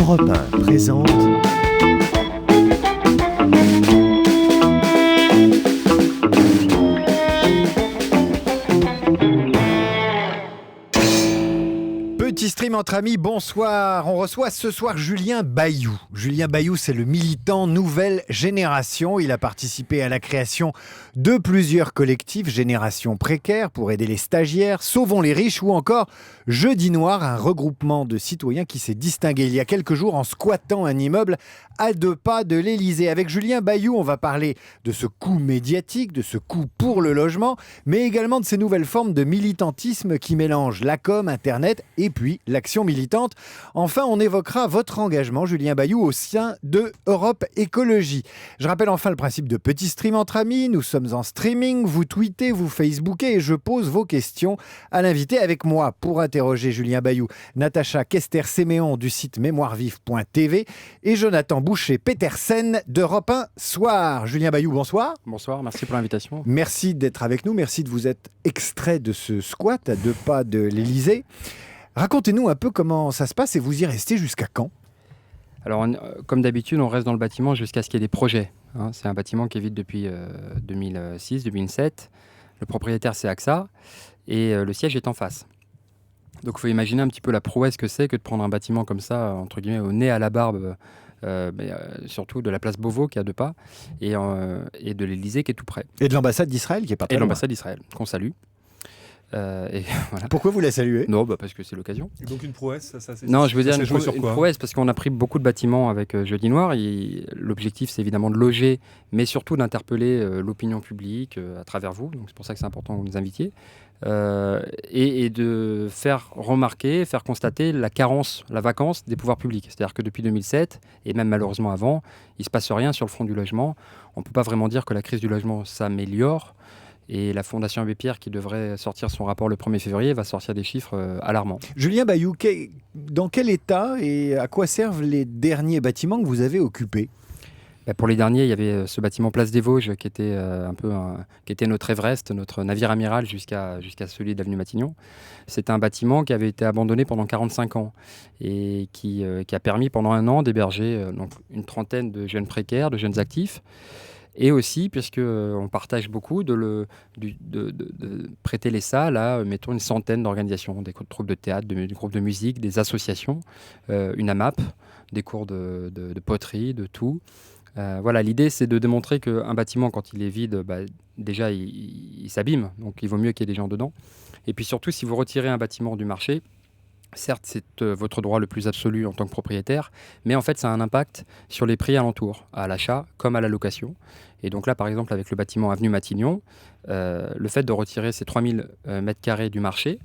Europe 1 présente Petit stream entre amis, bonsoir. On reçoit ce soir Julien Bayou. Julien Bayou, c'est le militant Nouvelle Génération. Il a participé à la création de plusieurs collectifs, Génération Précaire pour aider les stagiaires, Sauvons les riches ou encore Jeudi Noir, un regroupement de citoyens qui s'est distingué il y a quelques jours en squattant un immeuble à 2 pas de l'Élysée. Avec Julien Bayou, on va parler de ce coût médiatique, de ce coût pour le logement, mais également de ces nouvelles formes de militantisme qui mélangent la com, Internet et puis l'action militante. Enfin, on évoquera votre engagement, Julien Bayou, au sein de Europe Écologie. Je rappelle enfin le principe de petit stream entre amis. Nous sommes en streaming, vous tweetez, vous facebookez et je pose vos questions à l'invité avec moi pour interroger Julien Bayou, Natacha Kester-Séméon du site mémoirevive.tv et Jonathan Boucher-Petersen d'Europe 1 Soir. Julien Bayou, bonsoir. Bonsoir, merci pour l'invitation. Merci d'être avec nous, merci de vous être extrait de ce squat à 2 pas de l'Élysée. Racontez-nous un peu comment ça se passe et vous y restez jusqu'à quand ? Alors, comme d'habitude, on reste dans le bâtiment jusqu'à ce qu'il y ait des projets. C'est un bâtiment qui est vide depuis 2006-2007. Le propriétaire, c'est AXA et le siège est en face. Donc, il faut imaginer un petit peu la prouesse que c'est que de prendre un bâtiment comme ça, entre guillemets, au nez à la barbe, surtout de la place Beauvau qui est à 2 pas et de l'Élysée qui est tout près. Et de l'ambassade d'Israël qui est pas très Et loin. l'ambassade d'Israël, qu'on salue. Et voilà. Pourquoi vous la saluez ? Non, parce que c'est l'occasion. Et donc une prouesse, ça c'est. Non, je veux dire une prouesse parce qu'on a pris beaucoup de bâtiments avec Jeudi Noir. L'objectif, c'est évidemment de loger, mais surtout d'interpeller l'opinion publique à travers vous. Donc c'est pour ça que c'est important que vous nous invitiez. Et de faire remarquer, faire constater la carence, la vacance des pouvoirs publics. C'est-à-dire que depuis 2007, et même malheureusement avant, il ne se passe rien sur le front du logement. On ne peut pas vraiment dire que la crise du logement s'améliore. Et la Fondation Abbé Pierre, qui devrait sortir son rapport le 1er février, va sortir des chiffres alarmants. Julien Bayou, dans quel état et à quoi servent les derniers bâtiments que vous avez occupés ? Pour les derniers, il y avait ce bâtiment Place des Vosges qui était qui était notre Everest, notre navire amiral jusqu'à celui d'avenue Matignon. C'était un bâtiment qui avait été abandonné pendant 45 ans et qui a permis pendant 1 an d'héberger donc une trentaine de jeunes précaires, de jeunes actifs. Et aussi, puisqu'on partage beaucoup, de prêter les salles à, mettons, une centaine d'organisations, des troupes de théâtre, des groupes de musique, des associations, une AMAP, des cours de poterie, de tout. Voilà, l'idée, c'est de démontrer qu'un bâtiment, quand il est vide, déjà, il s'abîme, donc il vaut mieux qu'il y ait des gens dedans. Et puis surtout, si vous retirez un bâtiment du marché, certes, c'est votre droit le plus absolu en tant que propriétaire, mais en fait, ça a un impact sur les prix alentours, à l'achat comme à la location. Et donc là, par exemple, avec le bâtiment Avenue Matignon, le fait de retirer ces 3000 mètres carrés du marché,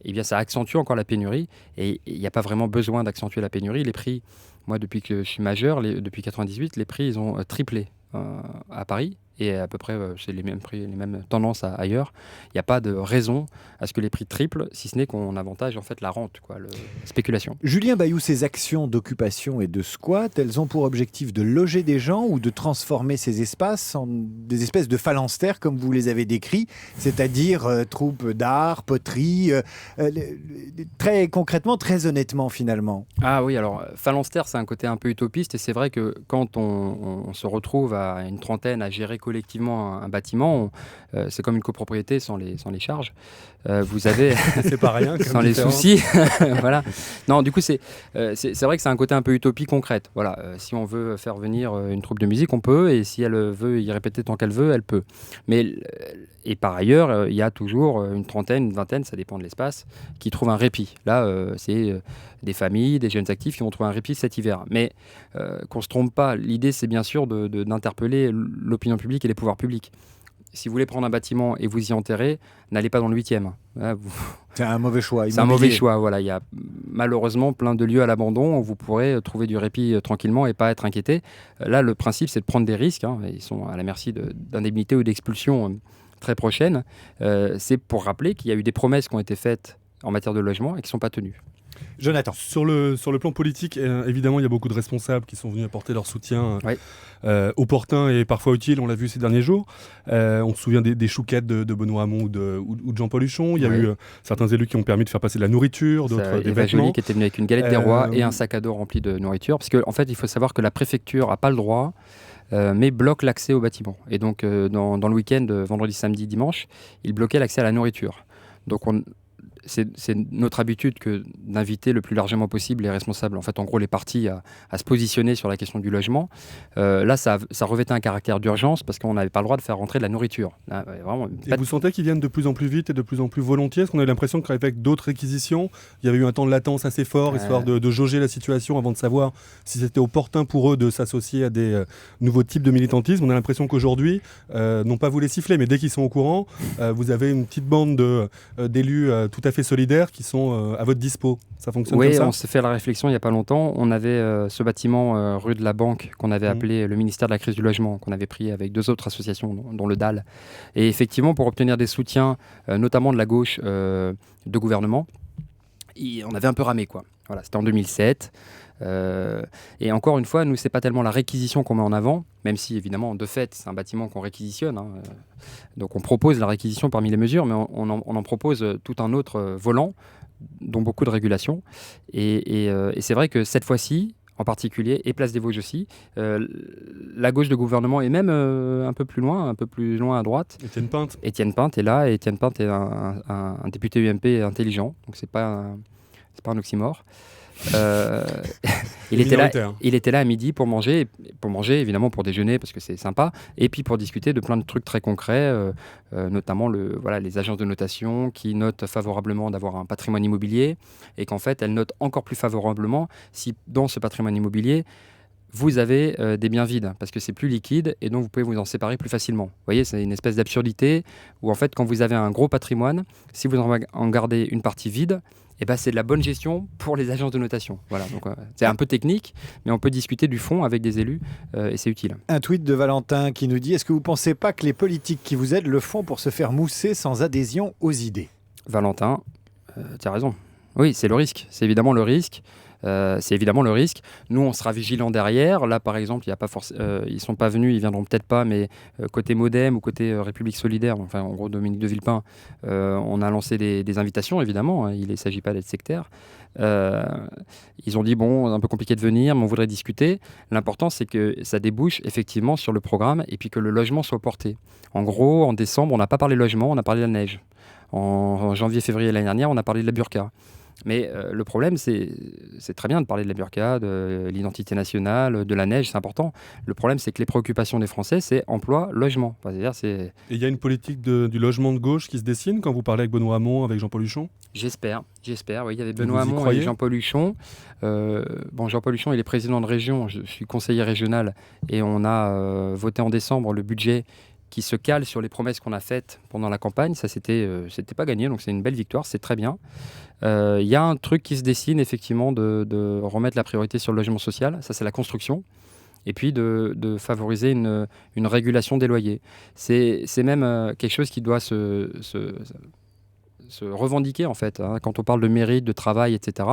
eh bien, ça accentue encore la pénurie. Et il n'y a pas vraiment besoin d'accentuer la pénurie. Les prix, moi, depuis que je suis majeur, depuis 98, les prix, ils ont triplé à Paris. Et à peu près, c'est les mêmes prix, les mêmes tendances ailleurs. Il n'y a pas de raison à ce que les prix triplent, si ce n'est qu'on avantage en fait la rente, la spéculation. Julien Bayou, ces actions d'occupation et de squat, elles ont pour objectif de loger des gens ou de transformer ces espaces en des espèces de phalanstères, comme vous les avez décrits, c'est-à-dire troupes d'art, poterie, très concrètement, très honnêtement finalement. Ah oui, alors phalanstère, c'est un côté un peu utopiste et c'est vrai que quand on se retrouve à une trentaine à gérer collectivement un bâtiment, c'est comme une copropriété sans les charges. Vous avez c'est pas rien sans les soucis. Voilà. Non, du coup c'est vrai que c'est un côté un peu utopie concrète. Voilà. Si on veut faire venir une troupe de musique, on peut, et si elle veut y répéter tant qu'elle veut, elle peut. Et par ailleurs, il y a toujours une trentaine, une vingtaine, ça dépend de l'espace, qui trouvent un répit. Là, c'est des familles, des jeunes actifs qui vont trouver un répit cet hiver. Mais qu'on ne se trompe pas, l'idée c'est bien sûr d'interpeller l'opinion publique et les pouvoirs publics. Si vous voulez prendre un bâtiment et vous y enterrer, n'allez pas dans le 8e. C'est un mauvais choix. C'est un mauvais choix. Voilà. Il y a malheureusement plein de lieux à l'abandon où vous pourrez trouver du répit tranquillement et pas être inquiété. Là, le principe, c'est de prendre des risques. Ils sont à la merci d'indemnités ou d'expulsions très prochaines. C'est pour rappeler qu'il y a eu des promesses qui ont été faites en matière de logement et qui ne sont pas tenues. Jonathan. Sur le plan politique, évidemment, il y a beaucoup de responsables qui sont venus apporter leur soutien opportun et parfois utile, on l'a vu ces derniers jours. On se souvient des chouquettes de Benoît Hamon ou de Jean-Paul Huchon. Il y a eu certains élus qui ont permis de faire passer de la nourriture, d'autres des Eva vêtements. Joly qui était venue avec une galette des rois et un sac à dos rempli de nourriture. Parce qu'en fait, il faut savoir que la préfecture n'a pas le droit, mais bloque l'accès au bâtiment. Et donc, dans le week-end, vendredi, samedi, dimanche, il bloquait l'accès à la nourriture. Donc, c'est notre habitude que d'inviter le plus largement possible les responsables, en fait, en gros, les partis à se positionner sur la question du logement. Là, ça revêtait un caractère d'urgence parce qu'on n'avait pas le droit de faire rentrer de la nourriture. Là, vraiment, et vous sentez qu'ils viennent de plus en plus vite et de plus en plus volontiers? Est-ce qu'on a eu l'impression qu'avec d'autres réquisitions, il y avait eu un temps de latence assez fort, histoire de jauger la situation avant de savoir si c'était opportun pour eux de s'associer à des nouveaux types de militantisme? On a l'impression qu'aujourd'hui, non pas vous les siffler, mais dès qu'ils sont au courant, vous avez une petite bande d'élus tout à fait solidaires qui sont à votre dispo. Ça fonctionne comme ça? Oui, on s'est fait la réflexion il n'y a pas longtemps. On avait ce bâtiment rue de la Banque qu'on avait appelé le ministère de la crise du logement, qu'on avait pris avec 2 autres associations, dont le DAL. Et effectivement, pour obtenir des soutiens, notamment de la gauche de gouvernement, on avait un peu ramé, quoi. Voilà, c'était en 2007. Et encore une fois, nous, c'est pas tellement la réquisition qu'on met en avant, même si évidemment, de fait, c'est un bâtiment qu'on réquisitionne. Donc on propose la réquisition parmi les mesures, mais on en propose tout un autre volant, dont beaucoup de régulation. Et c'est vrai que cette fois-ci, en particulier, et Place des Vosges aussi, la gauche de gouvernement est même un peu plus loin à droite. Étienne Pinte est là, et Étienne Pinte est un député UMP intelligent, donc c'est pas un oxymore. Il était là à midi pour manger évidemment, pour déjeuner parce que c'est sympa, et puis pour discuter de plein de trucs très concrets, notamment les agences de notation qui notent favorablement d'avoir un patrimoine immobilier, et qu'en fait elles notent encore plus favorablement si dans ce patrimoine immobilier vous avez des biens vides, parce que c'est plus liquide et donc vous pouvez vous en séparer plus facilement. Vous voyez, c'est une espèce d'absurdité où en fait quand vous avez un gros patrimoine, si vous en gardez une partie vide, c'est de la bonne gestion pour les agences de notation. Voilà, donc c'est un peu technique, mais on peut discuter du fond avec des élus et c'est utile. Un tweet de Valentin qui nous dit: est-ce que vous ne pensez pas que les politiques qui vous aident le font pour se faire mousser sans adhésion aux idées? Valentin, tu as raison. Oui, c'est le risque. C'est évidemment le risque. Nous, on sera vigilants derrière. Là, par exemple, ils ne sont pas venus, ils viendront peut-être pas, mais côté Modem ou côté République Solidaire, enfin, en gros, Dominique de Villepin, on a lancé des invitations, évidemment. Il ne s'agit pas d'être sectaire. Ils ont dit, un peu compliqué de venir, mais on voudrait discuter. L'important, c'est que ça débouche effectivement sur le programme et puis que le logement soit porté. En gros, en décembre, on n'a pas parlé logement, on a parlé de la neige. En janvier-février l'année dernière, on a parlé de la burqa. Mais le problème, c'est très bien de parler de la burqa, de l'identité nationale, de la neige, c'est important. Le problème, c'est que les préoccupations des Français, c'est emploi, logement. Et il y a une politique du logement de gauche qui se dessine quand vous parlez avec Benoît Hamon, avec Jean-Paul Huchon? J'espère. Oui, il y avait Benoît Hamon et Jean-Paul Huchon. Jean-Paul Huchon, il est président de région, je suis conseiller régional, et on a voté en décembre le budget qui se cale sur les promesses qu'on a faites pendant la campagne. Ça, c'était pas gagné, donc c'est une belle victoire, c'est très bien. Il y a un truc qui se dessine, effectivement, de remettre la priorité sur le logement social. Ça, c'est la construction. Et puis de favoriser une régulation des loyers. C'est même quelque chose qui doit se revendiquer, en fait. Quand on parle de mérite, de travail, etc.,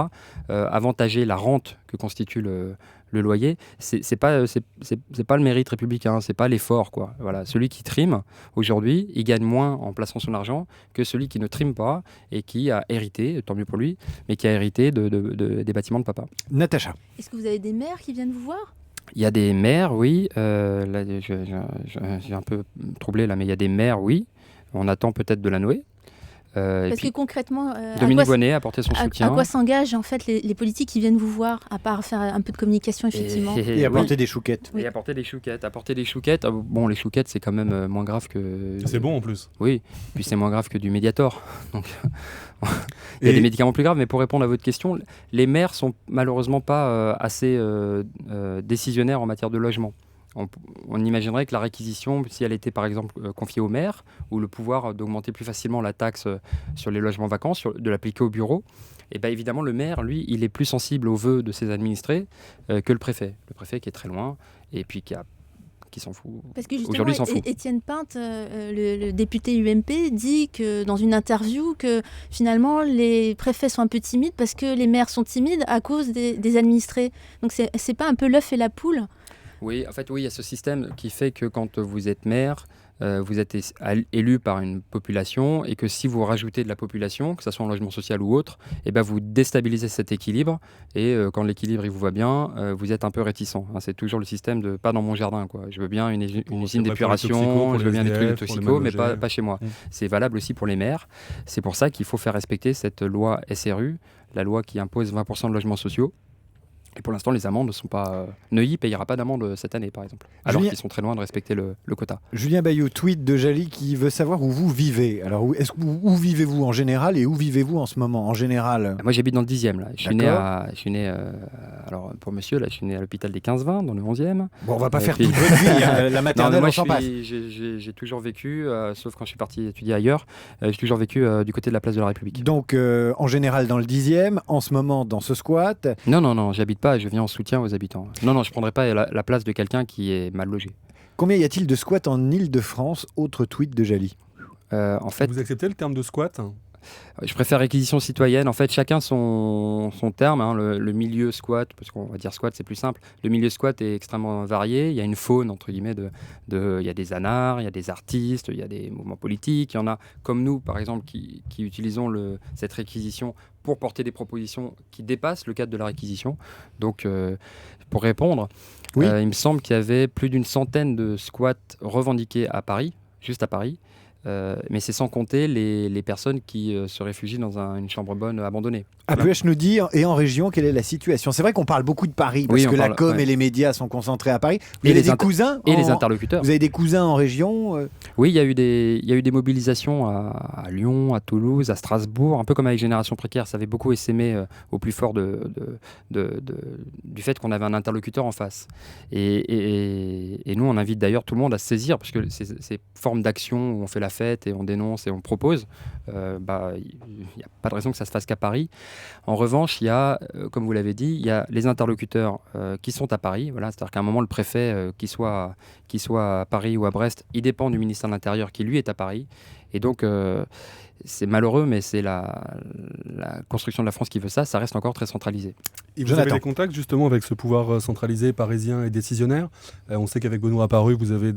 avantager la rente que constitue le loyer, c'est pas le mérite républicain, c'est pas l'effort, quoi. Voilà. Celui qui trime aujourd'hui, il gagne moins en plaçant son argent que celui qui ne trime pas et qui a hérité, tant mieux pour lui, mais qui a hérité des bâtiments de papa. Natacha. Est-ce que vous avez des maires qui viennent vous voir? Il y a des maires, oui. Là, j'ai un peu troublé, là, mais il y a des maires, oui. On attend peut-être de la Noé. Parce que concrètement, Dominique Voynet a apporté son soutien. À quoi s'engagent en fait les politiques qui viennent vous voir, à part faire un peu de communication, effectivement? Et apporter des chouquettes. Oui. Et apporter des chouquettes. Bon, les chouquettes, c'est quand même moins grave que... C'est bon en plus. Oui, puis c'est moins grave que du Mediator. Donc, il y a des médicaments plus graves, mais pour répondre à votre question, les maires sont malheureusement pas assez décisionnaires en matière de logement. On imaginerait que la réquisition, si elle était par exemple confiée au maire, ou le pouvoir d'augmenter plus facilement la taxe sur les logements vacants, de l'appliquer au bureau, et bien évidemment le maire, lui, il est plus sensible aux vœux de ses administrés que le préfet. Le préfet qui est très loin, et puis qui a qui s'en fout. Parce que justement, Aujourd'hui, s'en fout. Étienne Pinte, le député UMP, dit que dans une interview que finalement les préfets sont un peu timides parce que les maires sont timides à cause des administrés. Donc c'est pas un peu l'œuf et la poule? Oui, en fait, oui, il y a ce système qui fait que quand vous êtes maire, vous êtes élu par une population et que si vous rajoutez de la population, que ce soit en logement social ou autre, eh ben vous déstabilisez cet équilibre et quand l'équilibre il vous va bien, vous êtes un peu réticent. Hein, c'est toujours le système de pas dans mon jardin, quoi. Je veux bien une usine d'épuration, je veux bien des trucs de toxicos, mais pas chez moi. C'est valable aussi pour les maires. C'est pour ça qu'il faut faire respecter cette loi SRU, la loi qui impose 20% de logements sociaux. Et pour l'instant, les amendes ne sont pas... Neuilly ne payera pas d'amende cette année, par exemple. Alors qu'ils sont très loin de respecter le quota. Julien Bayou, tweet de Jali qui veut savoir où vous vivez. Alors, où vivez-vous en général et où vivez-vous en ce moment, en général? Moi, j'habite dans le 10e. Là. Je suis né alors, pour monsieur, là, je suis né à l'hôpital des 15-20, dans le 11e. Bon, on va pas faire toute votre vie. La maternelle, moi, on s'en passe. J'ai toujours vécu, sauf quand je suis parti étudier ailleurs, j'ai toujours vécu du côté de la place de la République. Donc, en général, dans le 10e, en ce moment, dans ce squat. Non, j'habite pas, je viens en soutien aux habitants. Non, je ne prendrai pas la place de quelqu'un qui est mal logé. Combien y a-t-il de squats en Île-de-France? Autre tweet de Jali. En fait, vous acceptez le terme de squat? Je préfère réquisition citoyenne. En fait, chacun son terme. Hein. Le milieu squat, parce qu'on va dire squat, c'est plus simple. Le milieu squat est extrêmement varié. Il y a une faune, entre guillemets, il y a des anards, il y a des artistes, il y a des mouvements politiques. Il y en a, comme nous, par exemple, qui utilisons cette réquisition pour porter des propositions qui dépassent le cadre de la réquisition. Donc, pour répondre, il me semble qu'il y avait plus d'une centaine de squats revendiqués à Paris, juste à Paris. Mais c'est sans compter les personnes qui se réfugient dans une chambre bonne abandonnée. APH nous dit, et en région, quelle est la situation? C'est vrai qu'on parle beaucoup de Paris, parce que la com et les médias sont concentrés à Paris. Vous avez des cousins et les interlocuteurs. Vous avez des cousins en région? Oui, il y a eu des mobilisations à Lyon, à Toulouse, à Strasbourg, un peu comme avec Génération Précaire. Ça avait beaucoup essaimé au plus fort du fait qu'on avait un interlocuteur en face. Et nous, on invite d'ailleurs tout le monde à se saisir, parce que ces formes d'action où on fait la fête et on dénonce et on propose, il n'y a pas de raison que ça se fasse qu'à Paris. En revanche, il y a, comme vous l'avez dit, il y a les interlocuteurs qui sont à Paris. Voilà, c'est-à-dire qu'à un moment, le préfet, qu'il soit à Paris ou à Brest, il dépend du ministère de l'Intérieur qui, lui, est à Paris. Et donc, c'est malheureux, mais c'est la construction de la France qui veut ça. Ça reste encore très centralisé. Et vous avez des contacts justement avec ce pouvoir centralisé, parisien et décisionnaire. On sait qu'avec Benoît Apparu, vous avez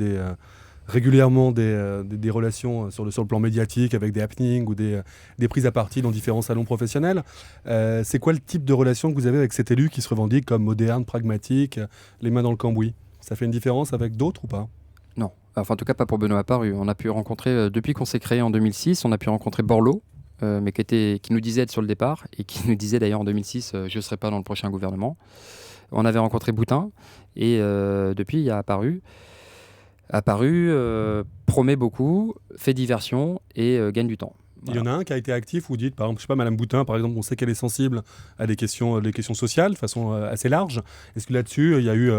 régulièrement des relations sur le plan médiatique avec des happenings ou des prises à partie dans différents salons professionnels. C'est quoi le type de relation que vous avez avec cet élu qui se revendique comme moderne, pragmatique, les mains dans le cambouis? Ça fait une différence avec d'autres ou pas? Non, enfin en tout cas pas pour Benoît Apparu. On a pu rencontrer, depuis qu'on s'est créé en 2006, on a pu rencontrer Borloo, mais qui nous disait être sur le départ et qui nous disait d'ailleurs en 2006 je ne serai pas dans le prochain gouvernement. On avait rencontré Boutin et depuis il y a Apparu promet beaucoup, fait diversion et gagne du temps. Voilà. Il y en a un qui a été actif, vous dites, par exemple, je sais pas, Madame Boutin, par exemple, on sait qu'elle est sensible à des questions sociales de façon assez large. Est-ce que là-dessus, il y a eu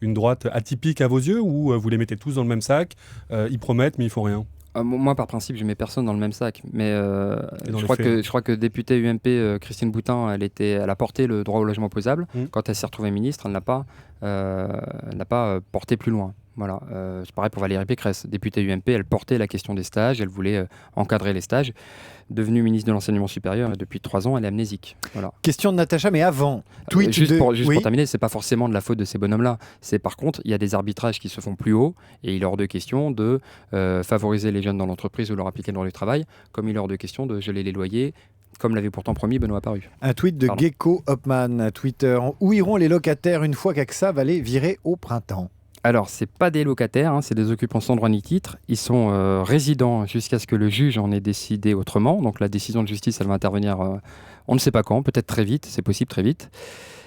une droite atypique à vos yeux ou vous les mettez tous dans le même sac? Ils promettent, mais ils font rien? Moi, par principe, je mets personne dans le même sac. Mais je crois que députée UMP, Christine Boutin, elle a porté le droit au logement opposable. Quand elle s'est retrouvée ministre, elle n'a pas porté plus loin. Voilà, c'est pareil pour Valérie Pécresse, députée UMP, elle portait la question des stages, elle voulait encadrer les stages. Devenue ministre de l'enseignement supérieur, depuis 3 ans, elle est amnésique. Voilà. Question de Natacha, mais avant. Juste pour terminer, c'est pas forcément de la faute de ces bonhommes-là. C'est par contre, il y a des arbitrages qui se font plus haut et il est hors de question de favoriser les jeunes dans l'entreprise ou leur appliquer le droit du travail, comme il est hors de question de geler les loyers, comme l'avait pourtant promis Benoît Apparu. Un tweet de Gecko Hopman, Twitter. Où iront les locataires une fois qu'AXA va les virer au printemps? Alors, ce n'est pas des locataires, c'est des occupants sans droit ni titre. Ils sont résidents jusqu'à ce que le juge en ait décidé autrement. Donc la décision de justice, elle va intervenir, on ne sait pas quand, peut-être très vite, c'est possible très vite.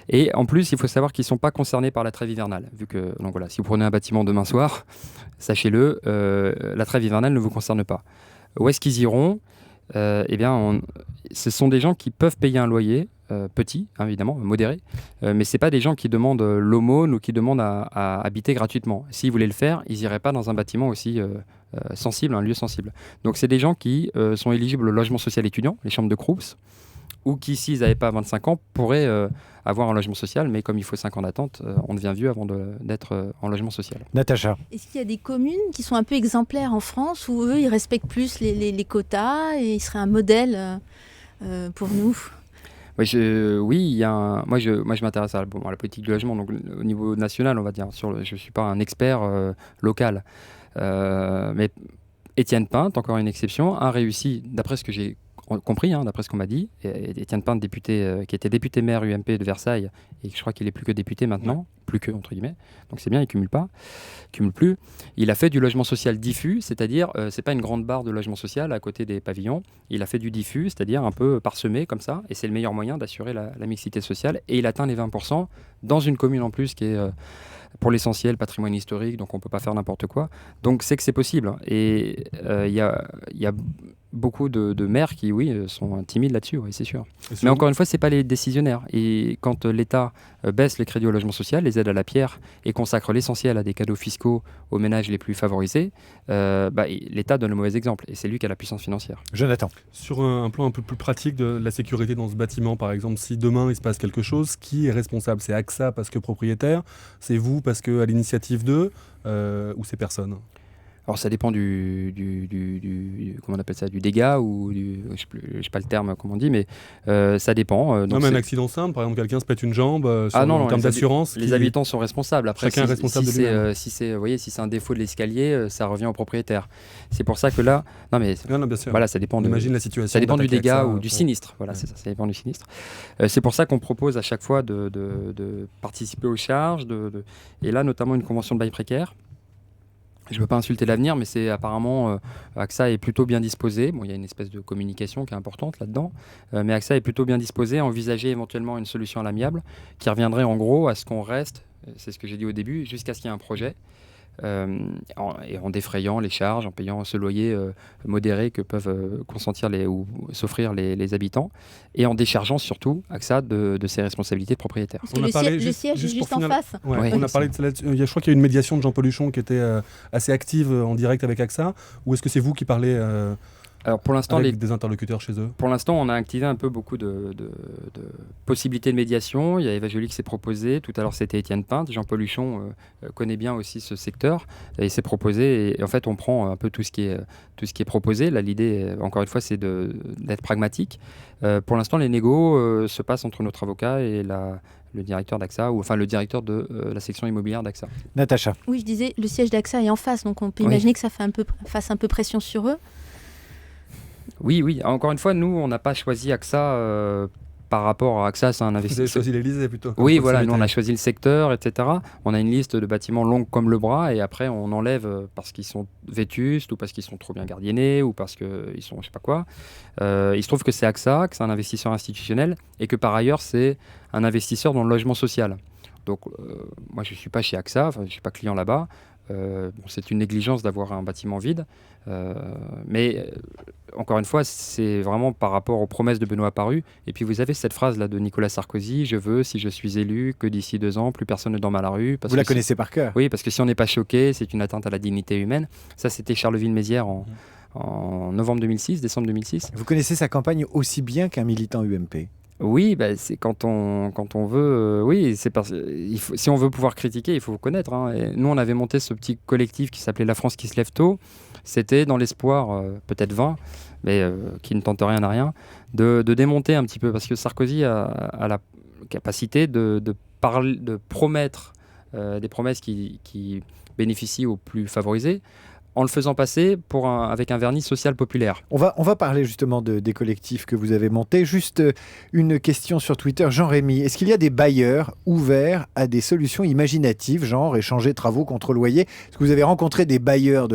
Et en plus, il faut savoir qu'ils ne sont pas concernés par la trêve hivernale. Donc voilà, si vous prenez un bâtiment demain soir, sachez-le, la trêve hivernale ne vous concerne pas. Où est-ce qu'ils iront? Ce sont des gens qui peuvent payer un loyer, petit, hein, évidemment, modéré, mais ce n'est pas des gens qui demandent l'aumône ou qui demandent à habiter gratuitement. S'ils voulaient le faire, ils n'iraient pas dans un bâtiment aussi sensible, un lieu sensible. Donc c'est des gens qui sont éligibles au logement social étudiant, les chambres de Crous, ou qui, s'ils n'avaient pas 25 ans, pourraient avoir un logement social, mais comme il faut 5 ans d'attente, on devient vieux avant d'être en logement social. Natacha. Est-ce qu'il y a des communes qui sont un peu exemplaires en France où eux, ils respectent plus les quotas et ils seraient un modèle pour nous? Oui, moi je m'intéresse à la politique du logement, donc au niveau national, on va dire. Je ne suis pas un expert local. Mais Étienne Pinte, encore une exception, a réussi, d'après ce que j'ai compris, d'après ce qu'on m'a dit. Étienne Pinte, qui était député maire UMP de Versailles, et je crois qu'il est plus que député maintenant, plus que entre guillemets, donc c'est bien, il cumule plus. Il a fait du logement social diffus, c'est-à-dire c'est pas une grande barre de logement social à côté des pavillons. Il a fait du diffus, c'est-à-dire un peu parsemé comme ça, et c'est le meilleur moyen d'assurer la mixité sociale. Et il atteint les 20% dans une commune en plus qui est pour l'essentiel patrimoine historique, donc on peut pas faire n'importe quoi. Donc c'est que c'est possible. Et il y a beaucoup de maires qui, sont timides là-dessus, oui, c'est sûr. Mais encore une fois, c'est pas les décisionnaires. Et quand l'État baisse les crédits au logement social, les aides à la pierre, et consacre l'essentiel à des cadeaux fiscaux aux ménages les plus favorisés, l'État donne le mauvais exemple. Et c'est lui qui a la puissance financière. Jonathan. Sur un plan un peu plus pratique de la sécurité dans ce bâtiment, par exemple, si demain il se passe quelque chose, qui est responsable? C'est AXA parce que propriétaire, c'est vous parce que à l'initiative d'eux, ou c'est personne? Alors ça dépend comment on appelle ça, du dégât ou je sais pas le terme comment on dit, mais ça dépend. Non, mais un accident simple, par exemple quelqu'un se pète une jambe, en termes d'assurance. Les habitants sont responsables. Après, chacun est responsable de lui-même. Si c'est un défaut de l'escalier, ça revient au propriétaire. C'est pour ça que là, non bien sûr. Voilà, ça dépend. Imagine la situation. Ça dépend du dégât ou du sinistre. Voilà, c'est ça. Ça dépend du sinistre. C'est pour ça qu'on propose à chaque fois de participer aux charges, et là notamment une convention de bail précaire. Je ne veux pas insulter l'avenir, mais c'est apparemment AXA est plutôt bien disposé. Bon, il y a une espèce de communication qui est importante là-dedans, mais AXA est plutôt bien disposé à envisager éventuellement une solution à l'amiable qui reviendrait en gros à ce qu'on reste, c'est ce que j'ai dit au début, jusqu'à ce qu'il y ait un projet, en défrayant les charges, en payant ce loyer modéré que peuvent consentir ou s'offrir les habitants, et en déchargeant surtout AXA de ses responsabilités de propriétaire. Parce que le siège est juste en face. On a parlé de ça. Je crois qu'il y a une médiation de Jean-Paul Huchon qui était assez active en direct avec AXA, ou est-ce que c'est vous qui parlez Alors pour l'instant, avec des interlocuteurs chez eux? Pour l'instant, on a activé un peu beaucoup de possibilités de médiation. Il y a Eva Joly qui s'est proposé. Tout à l'heure, c'était Étienne Pinte. Jean-Paul Huchon connaît bien aussi ce secteur et s'est proposé. Et en fait, on prend un peu tout ce qui est proposé. Là, l'idée, encore une fois, c'est d'être pragmatique. Pour l'instant, les négos se passent entre notre avocat et le directeur d'AXA, le directeur de la section immobilière d'AXA. Natacha. Oui, je disais, le siège d'AXA est en face, donc on peut imaginer que ça fasse un peu pression sur eux. Oui. Encore une fois, nous, on n'a pas choisi AXA par rapport à AXA, c'est un investisseur. Vous avez choisi l'Élysée plutôt. Oui, voilà, nous, on a choisi le secteur, etc. On a une liste de bâtiments longue comme le bras, et après, on enlève parce qu'ils sont vétustes, ou parce qu'ils sont trop bien gardiennés, ou parce qu'ils sont je sais pas quoi. Il se trouve que c'est AXA, que c'est un investisseur institutionnel, et que par ailleurs, c'est un investisseur dans le logement social. Donc, moi, je ne suis pas chez AXA, je ne suis pas client là-bas. C'est une négligence d'avoir un bâtiment vide, mais encore une fois, c'est vraiment par rapport aux promesses de Benoît Paru. Et puis vous avez cette phrase là de Nicolas Sarkozy: je veux, si je suis élu, que d'ici 2 ans, plus personne ne dorme à la rue. Vous la connaissez par cœur? Oui, parce que si on n'est pas choqué, c'est une atteinte à la dignité humaine. Ça, c'était Charleville-Mézières en novembre 2006, décembre 2006. Vous connaissez sa campagne aussi bien qu'un militant UMP? Oui, c'est quand on veut. Si on veut pouvoir critiquer, il faut connaître. Et nous, on avait monté ce petit collectif qui s'appelait La France qui se lève tôt. C'était dans l'espoir, peut-être vain, mais qui ne tente rien à rien, de démonter un petit peu, parce que Sarkozy a la capacité de promettre des promesses qui bénéficient aux plus favorisés, en le faisant passer avec un vernis social populaire. On va parler justement des collectifs que vous avez montés. Juste une question sur Twitter. Jean-Rémy, est-ce qu'il y a des bailleurs ouverts à des solutions imaginatives, genre échanger travaux contre loyer? Est-ce que vous avez rencontré des bailleurs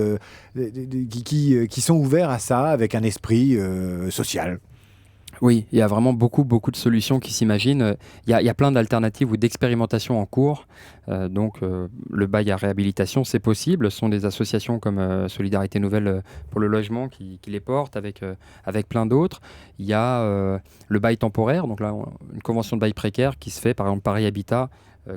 qui sont ouverts à ça, avec un esprit social? Oui, il y a vraiment beaucoup de solutions qui s'imaginent. Il y a plein d'alternatives ou d'expérimentations en cours. Le bail à réhabilitation, c'est possible. Ce sont des associations comme Solidarité Nouvelle pour le logement qui les portent avec plein d'autres. Il y a le bail temporaire, donc là, une convention de bail précaire qui se fait par exemple Paris Habitat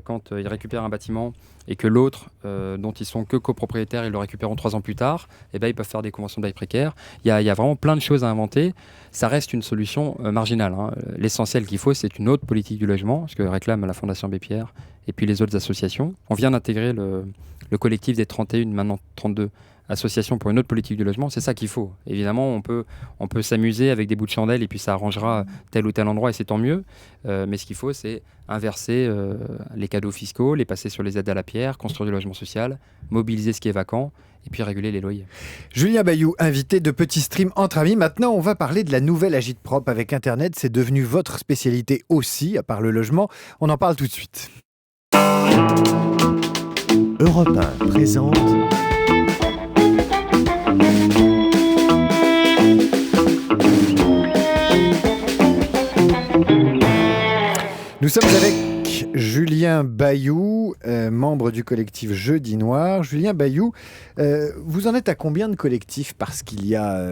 quand ils récupèrent un bâtiment et que l'autre, dont ils sont que copropriétaires, ils le récupèrent 3 ans plus tard, eh ben, ils peuvent faire des conventions de bail précaires. Il y a vraiment plein de choses à inventer. Ça reste une solution marginale. L'essentiel qu'il faut, c'est une autre politique du logement, ce que réclame la Fondation Abbé Pierre et puis les autres associations. On vient d'intégrer le collectif des 31, maintenant 32 associations pour une autre politique du logement. C'est ça qu'il faut. Évidemment, on peut s'amuser avec des bouts de chandelle et puis ça arrangera tel ou tel endroit et c'est tant mieux. Mais ce qu'il faut, c'est inverser les cadeaux fiscaux, les passer sur les aides à la pierre, construire du logement social, mobiliser ce qui est vacant et puis réguler les loyers. Julien Bayou, invité de Petit Stream entre amis. Maintenant, on va parler de la nouvelle Agitprop avec Internet. C'est devenu votre spécialité aussi, à part le logement. On en parle tout de suite. Europe 1 présente Nous sommes avec Julien Bayou, membre du collectif Jeudi Noir. Julien Bayou, vous en êtes à combien de collectifs? Parce qu'il y a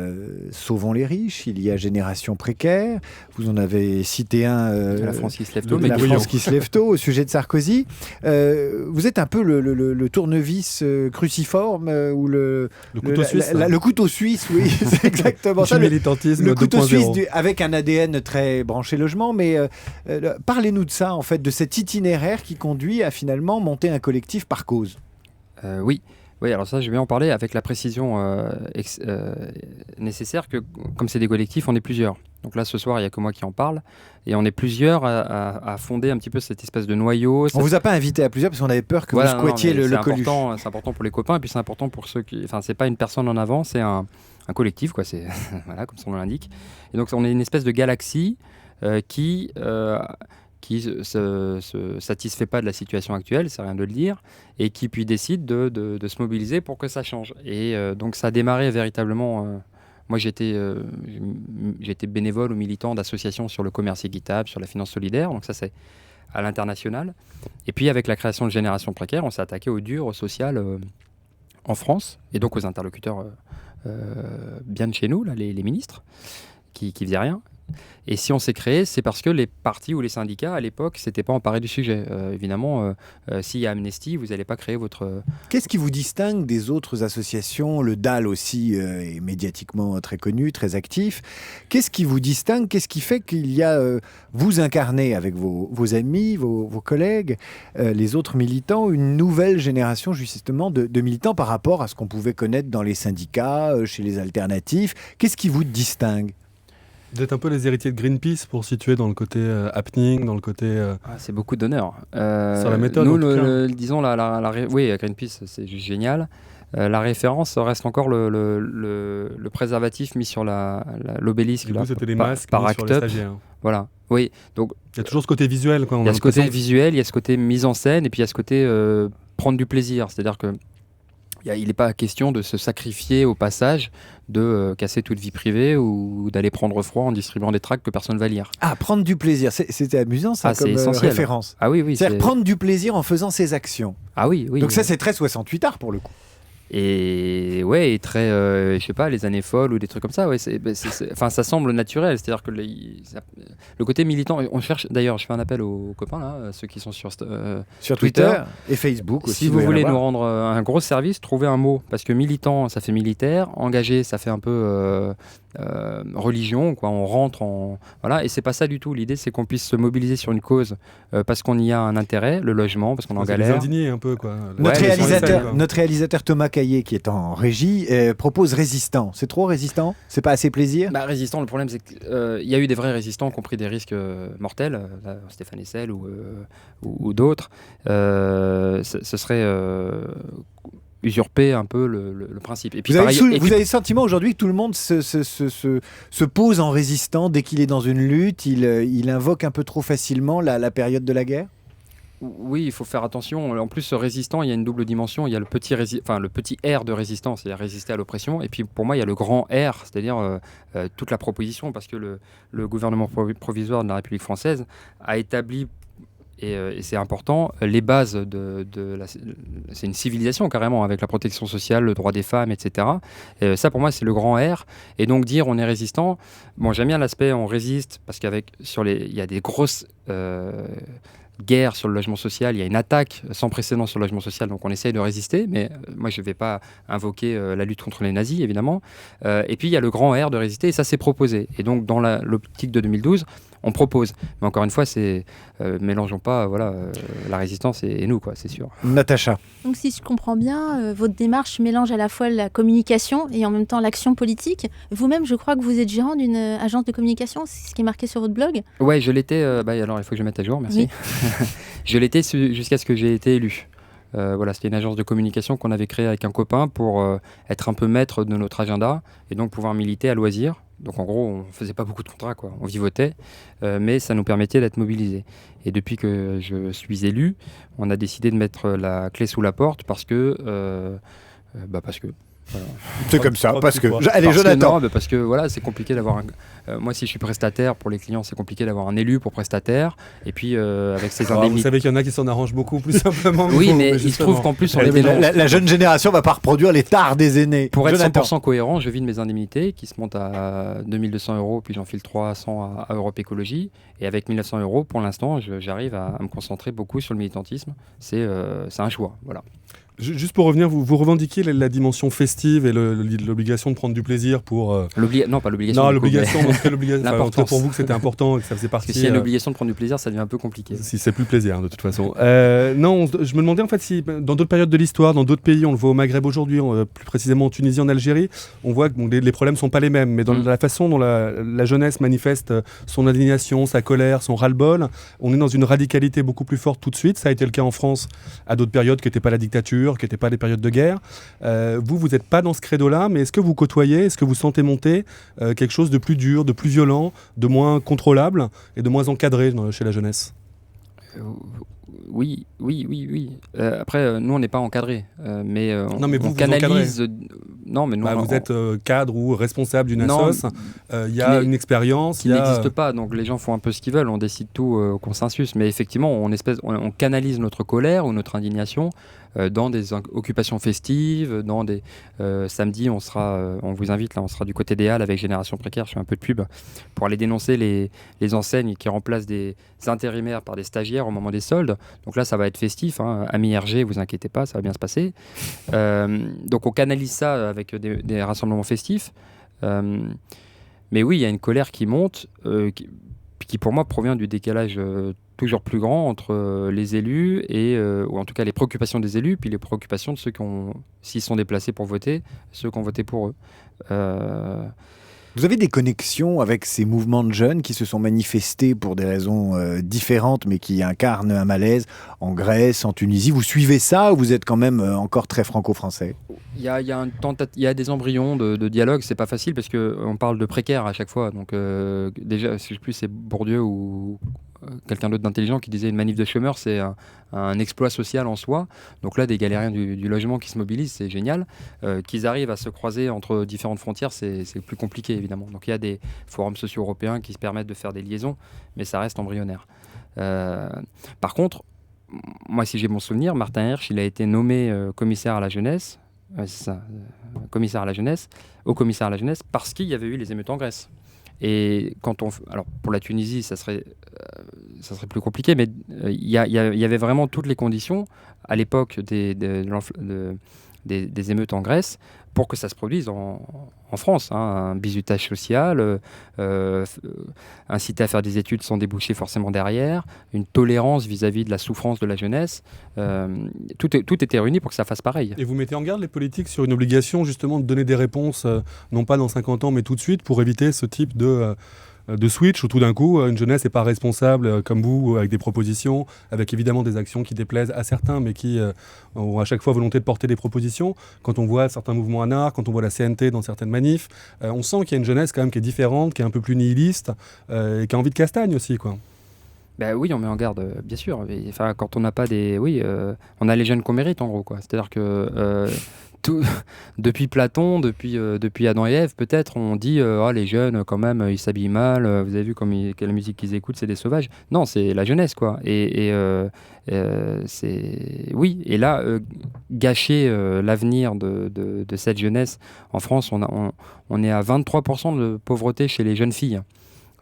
Sauvons les riches, il y a Génération précaire, vous en avez cité un... La France qui se lève tôt, la France qui se lève tôt au sujet de Sarkozy. Vous êtes un peu le tournevis cruciforme ou le couteau suisse. Le couteau suisse, oui, c'est exactement ça. Du militantisme Le couteau 2.0. suisse avec un ADN très branché logement, mais parlez-nous de ça, en fait, de cet itinéraire qui conduit à finalement monter un collectif par cause. Oui, alors ça, je vais en parler avec la précision nécessaire que, comme c'est des collectifs, on est plusieurs. Donc là, ce soir, il n'y a que moi qui en parle. Et on est plusieurs à fonder un petit peu cette espèce de noyau. On ne vous a pas invité à plusieurs parce qu'on avait peur que vous squattiez le Coluche. C'est important pour les copains et puis c'est important pour ceux qui... Enfin, c'est pas une personne en avant, c'est un collectif, quoi. C'est voilà, comme son nom l'indique. Et donc, on est une espèce de galaxie qui se satisfait pas de la situation actuelle, c'est rien de le dire, et qui puis décide de se mobiliser pour que ça change. Et donc ça a démarré véritablement... moi j'étais bénévole ou militant d'associations sur le commerce équitable, sur la finance solidaire, donc ça c'est à l'international. Et puis avec la création de Génération précaire, on s'est attaqué au dur, au social en France, et donc aux interlocuteurs bien de chez nous, là, les ministres, qui faisaient rien. Et si on s'est créé, c'est parce que les partis ou les syndicats, à l'époque, ne s'étaient pas emparés du sujet. Évidemment, s'il y a Amnesty, vous n'allez pas créer votre... Qu'est-ce qui vous distingue des autres associations? Le DAL aussi est médiatiquement très connu, très actif. Qu'est-ce qui vous distingue? Qu'est-ce qui fait qu'il y a... vous incarnez avec vos amis, vos collègues, les autres militants, une nouvelle génération justement de militants par rapport à ce qu'on pouvait connaître dans les syndicats, chez les alternatifs. Qu'est-ce qui vous distingue? Vous êtes un peu les héritiers de Greenpeace pour situer dans le côté happening, dans le côté... c'est beaucoup d'honneur. Sur la méthode, nous, disons, oui, Greenpeace, c'est juste génial. La référence reste encore le préservatif mis sur l'obélisque. Du coup, c'était les par masques mis sur les stagiaires. Voilà, oui. Donc, il y a toujours ce côté visuel. Il y a ce côté visuel, il y a ce côté mise en scène, et puis il y a ce côté prendre du plaisir. C'est-à-dire que il n'est pas question de se sacrifier au passage, de casser toute vie privée ou d'aller prendre froid en distribuant des tracts que personne ne va lire. Ah, prendre du plaisir, c'était amusant ça comme référence. Ah oui, c'est-à-dire prendre du plaisir en faisant ses actions. Ah oui. Donc ça, c'est très 68 art pour le coup. Et ouais, et très, je sais pas, les années folles ou des trucs comme ça. Ouais, enfin, ça semble naturel. C'est-à-dire que le côté militant, on cherche. D'ailleurs, je fais un appel aux copains là, ceux qui sont sur Twitter et Facebook aussi. Si vous voulez nous rendre un gros service, trouvez un mot, parce que militant, ça fait militaire, engagé, ça fait un peu religion, quoi. On rentre en voilà, et c'est pas ça du tout. L'idée, c'est qu'on puisse se mobiliser sur une cause parce qu'on y a un intérêt, le logement, parce qu'on en galère. Indigné un peu, quoi. Notre réalisateur Thomas Caillé, qui est en régie, propose Résistant. C'est trop résistant? C'est pas assez plaisir? Résistant, le problème, c'est qu'il y a eu des vrais résistants qui ont pris des risques mortels, Stéphane Hessel ou d'autres. Ce serait usurper un peu le principe. Et puis, vous avez le sentiment aujourd'hui que tout le monde se pose en résistant dès qu'il est dans une lutte, il invoque un peu trop facilement la période de la guerre? Oui, il faut faire attention. En plus, ce résistant, il y a une double dimension. Il y a le petit R de résistance, c'est-à-dire résister à l'oppression. Et puis, pour moi, il y a le grand R, c'est-à-dire toute la proposition, parce que le gouvernement provisoire de la République française a établi, et c'est important, les bases c'est une civilisation carrément, avec la protection sociale, le droit des femmes, etc. Ça, pour moi, c'est le grand R. Et donc, dire on est résistant, bon, j'aime bien l'aspect on résiste, parce il y a des grosses guerre sur le logement social, il y a une attaque sans précédent sur le logement social, donc on essaye de résister, mais moi je ne vais pas invoquer la lutte contre les nazis, évidemment. Et puis il y a le grand R de résister, et ça c'est proposé. Et donc dans l'optique de 2012, on propose. Mais encore une fois, mélangeons pas la résistance et nous, quoi, c'est sûr. Natacha. Donc si je comprends bien, votre démarche mélange à la fois la communication et en même temps l'action politique. Vous-même, je crois que vous êtes gérant d'une agence de communication, c'est ce qui est marqué sur votre blog. Ouais, je l'étais, alors il faut que je mette à jour, merci. Oui. Je l'étais jusqu'à ce que j'ai été élu. C'était une agence de communication qu'on avait créée avec un copain pour être un peu maître de notre agenda et donc pouvoir militer à loisir. Donc en gros, on ne faisait pas beaucoup de contrats, quoi. On vivotait, mais ça nous permettait d'être mobilisés. Et depuis que je suis élu, on a décidé de mettre la clé sous la porte parce que... Voilà. C'est comme ça, parce que... Allez, Jonathan. Parce que voilà, c'est compliqué d'avoir moi, si je suis prestataire, pour les clients, c'est compliqué d'avoir un élu pour prestataire. Et puis, avec ses indemnités... Vous savez qu'il y en a qui s'en arrangent beaucoup, plus simplement. Oui, mais il se trouve qu'en plus, on les dénonce. La jeune génération ne va pas reproduire les tares des aînés. Pour être Jonathan. 100% cohérent, je vis de mes indemnités qui se montent à 2200 €, puis j'enfile 300 à Europe Écologie. Et avec 1900 €, pour l'instant, j'arrive à me concentrer beaucoup sur le militantisme. C'est un choix, voilà. Juste pour revenir, vous revendiquez la dimension festive et l'obligation de prendre du plaisir pour... Non, pas l'obligation. Non, l'obligation, dans ce cas, l'obligation. Pour vous que c'était important et que ça faisait partie... Parce que s'il y a l'obligation de prendre du plaisir, ça devient un peu compliqué. Si c'est plus plaisir, hein, de toute façon. Non, je me demandais en fait si, dans d'autres périodes de l'histoire, dans d'autres pays, on le voit au Maghreb aujourd'hui, plus précisément en Tunisie, en Algérie, on voit que les problèmes ne sont pas les mêmes, mais dans la façon dont la jeunesse manifeste son indignation, sa colère, son ras-le-bol, on est dans une radicalité beaucoup plus forte tout de suite. Ça a été le cas en France à d'autres périodes qui n'étaient pas la dictature, qui n'étaient pas des périodes de guerre. Vous n'êtes pas dans ce credo-là, mais est-ce que vous côtoyez, est-ce que vous sentez monter quelque chose de plus dur, de plus violent, de moins contrôlable et de moins encadré chez la jeunesse ? Oui. Après, nous, on n'est pas encadrés, mais on canalise. Non, mais nous, vous êtes cadre ou responsable d'une assoce. Il y a une expérience qui n'existe pas. Donc les gens font un peu ce qu'ils veulent. On décide tout au consensus. Mais effectivement, on canalise notre colère ou notre indignation dans des occupations festives, dans des samedi, on vous invite là, on sera du côté des Halles avec Génération Précaire. Je fais un peu de pub pour aller dénoncer les enseignes qui remplacent des intérimaires par des stagiaires au moment des soldes. Donc là, ça va être festif. Amis RG, vous inquiétez pas, ça va bien se passer. Donc on canalise ça avec des rassemblements festifs. Mais oui, il y a une colère qui monte, qui pour moi provient du décalage toujours plus grand entre les élus ou en tout cas les préoccupations des élus, puis les préoccupations de ceux s'ils sont déplacés pour voter, ceux qui ont voté pour eux. Vous avez des connexions avec ces mouvements de jeunes qui se sont manifestés pour des raisons différentes, mais qui incarnent un malaise en Grèce, en Tunisie. Vous suivez ça ou vous êtes quand même encore très franco-français ? Il y a des embryons de dialogue. C'est pas facile parce qu'on parle de précaires à chaque fois. Donc déjà, je sais plus, c'est Bourdieu ou quelqu'un d'autre d'intelligent qui disait une manif de chômeurs, c'est un exploit social en soi. Donc là, des galériens du logement qui se mobilisent, c'est génial. Qu'ils arrivent à se croiser entre différentes frontières, c'est plus compliqué, évidemment. Donc il y a des forums sociaux européens qui se permettent de faire des liaisons, mais ça reste embryonnaire. Par contre, moi, si j'ai bon souvenir, Martin Hirsch, il a été nommé commissaire à la jeunesse, au commissaire à la jeunesse, parce qu'il y avait eu les émeutes en Grèce. Et alors pour la Tunisie, ça serait plus compliqué, mais il y avait vraiment toutes les conditions à l'époque des émeutes en Grèce pour que ça se produise en France. Un bizutage social, inciter à faire des études sans déboucher forcément derrière, une tolérance vis-à-vis de la souffrance de la jeunesse. Tout était réuni pour que ça fasse pareil. Et vous mettez en garde les politiques sur une obligation justement de donner des réponses, non pas dans 50 ans, mais tout de suite, pour éviter ce type de switch où tout d'un coup une jeunesse n'est pas responsable comme vous, avec des propositions, avec évidemment des actions qui déplaisent à certains, mais qui ont à chaque fois volonté de porter des propositions. Quand on voit certains mouvements anards, quand on voit la CNT dans certaines manifs, on sent qu'il y a une jeunesse quand même qui est différente, qui est un peu plus nihiliste et qui a envie de castagne aussi, quoi. Ben oui, on met en garde, bien sûr. Enfin, quand on n'a pas on a les jeunes qu'on mérite en gros, quoi. C'est-à-dire que depuis Platon, depuis Adam et Ève, peut-être, on dit les jeunes, quand même, ils s'habillent mal, vous avez vu quelle musique qu'ils écoutent, c'est des sauvages. Non, c'est la jeunesse, quoi. Oui, et là, gâcher l'avenir de cette jeunesse, en France, on est à 23% de pauvreté chez les jeunes filles.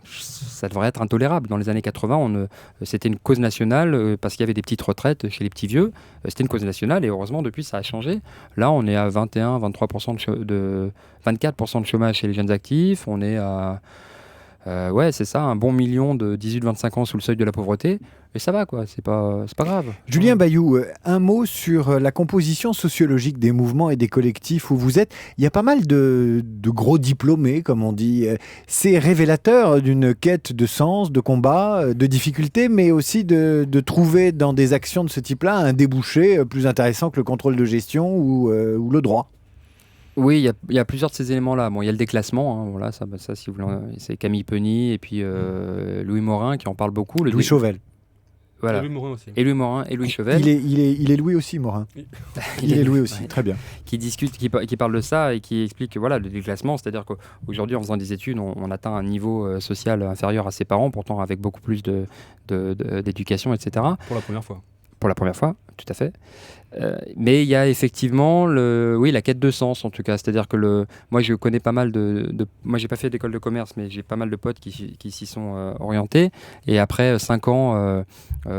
ça devrait être intolérable. Dans les années 80, c'était une cause nationale parce qu'il y avait des petites retraites chez les petits vieux. C'était une cause nationale et heureusement, depuis, ça a changé. Là, on est à 21-23% de 24% de chômage chez les jeunes actifs. On est à... c'est ça, un bon million de 18-25 ans sous le seuil de la pauvreté. Et ça va, quoi, c'est pas grave. Julien Bayou, un mot sur la composition sociologique des mouvements et des collectifs où vous êtes. Il y a pas mal de gros diplômés, comme on dit. C'est révélateur d'une quête de sens, de combat, de difficultés, mais aussi de trouver dans des actions de ce type-là un débouché plus intéressant que le contrôle de gestion ou le droit. Oui, il y a plusieurs de ces éléments-là. Bon, il y a le déclassement, hein, voilà, ça, si vous voulez, c'est Camille Penny et puis Louis Morin qui en parle beaucoup. Louis Chauvel. Voilà. Et Louis Morin aussi. Et Louis Morin et Louis Chauvel. Il est Louis aussi, Morin. Il est Louis aussi, très bien. Qui discute, qui parle de ça et qui explique que voilà, le déclassement, c'est-à-dire qu'aujourd'hui, en faisant des études, on atteint un niveau social inférieur à ses parents, pourtant avec beaucoup plus d'éducation, etc. Pour la première fois. Pour la première fois, tout à fait. Mais il y a effectivement la quête de sens, en tout cas. C'est-à-dire que moi, je connais pas mal moi, j'ai pas fait d'école de commerce, mais j'ai pas mal de potes qui s'y sont orientés. Et après 5 ans,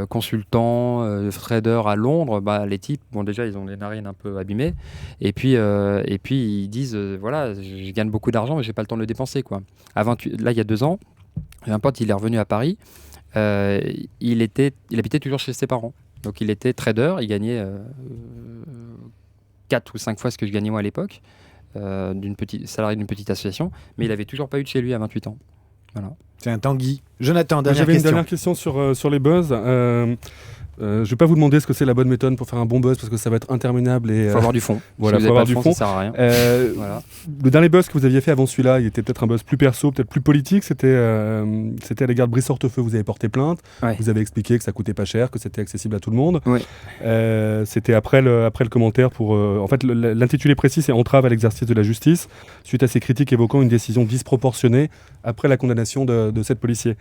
consultant, trader à Londres, les types, bon, déjà, ils ont les narines un peu abîmées. Et puis ils disent, voilà, je gagne beaucoup d'argent, mais j'ai pas le temps de le dépenser, quoi. Là, il y a 2 ans, j'ai un pote, il est revenu à Paris. Il habitait toujours chez ses parents. Donc il était trader, il gagnait 4 ou 5 fois ce que je gagnais moi à l'époque, salarié d'une petite association, mais il n'avait toujours pas eu de chez lui à 28 ans. Voilà. C'est un Tanguy. Jonathan, J'avais une dernière question sur les buzz. Je ne vais pas vous demander ce que c'est la bonne méthode pour faire un bon buzz parce que ça va être interminable. Il faut avoir du fond. Voilà, si faut avoir du fond. Ça sert à rien. Voilà. Le dernier buzz que vous aviez fait avant celui-là, il était peut-être un buzz plus perso, peut-être plus politique. C'était à l'égard de Brice Hortefeux. Vous avez porté plainte. Ouais. Vous avez expliqué que ça coûtait pas cher, que c'était accessible à tout le monde. Ouais. C'était après le commentaire pour. En fait, l'intitulé précis, c'est entrave à l'exercice de la justice suite à ces critiques évoquant une décision disproportionnée après la condamnation de 7 policiers.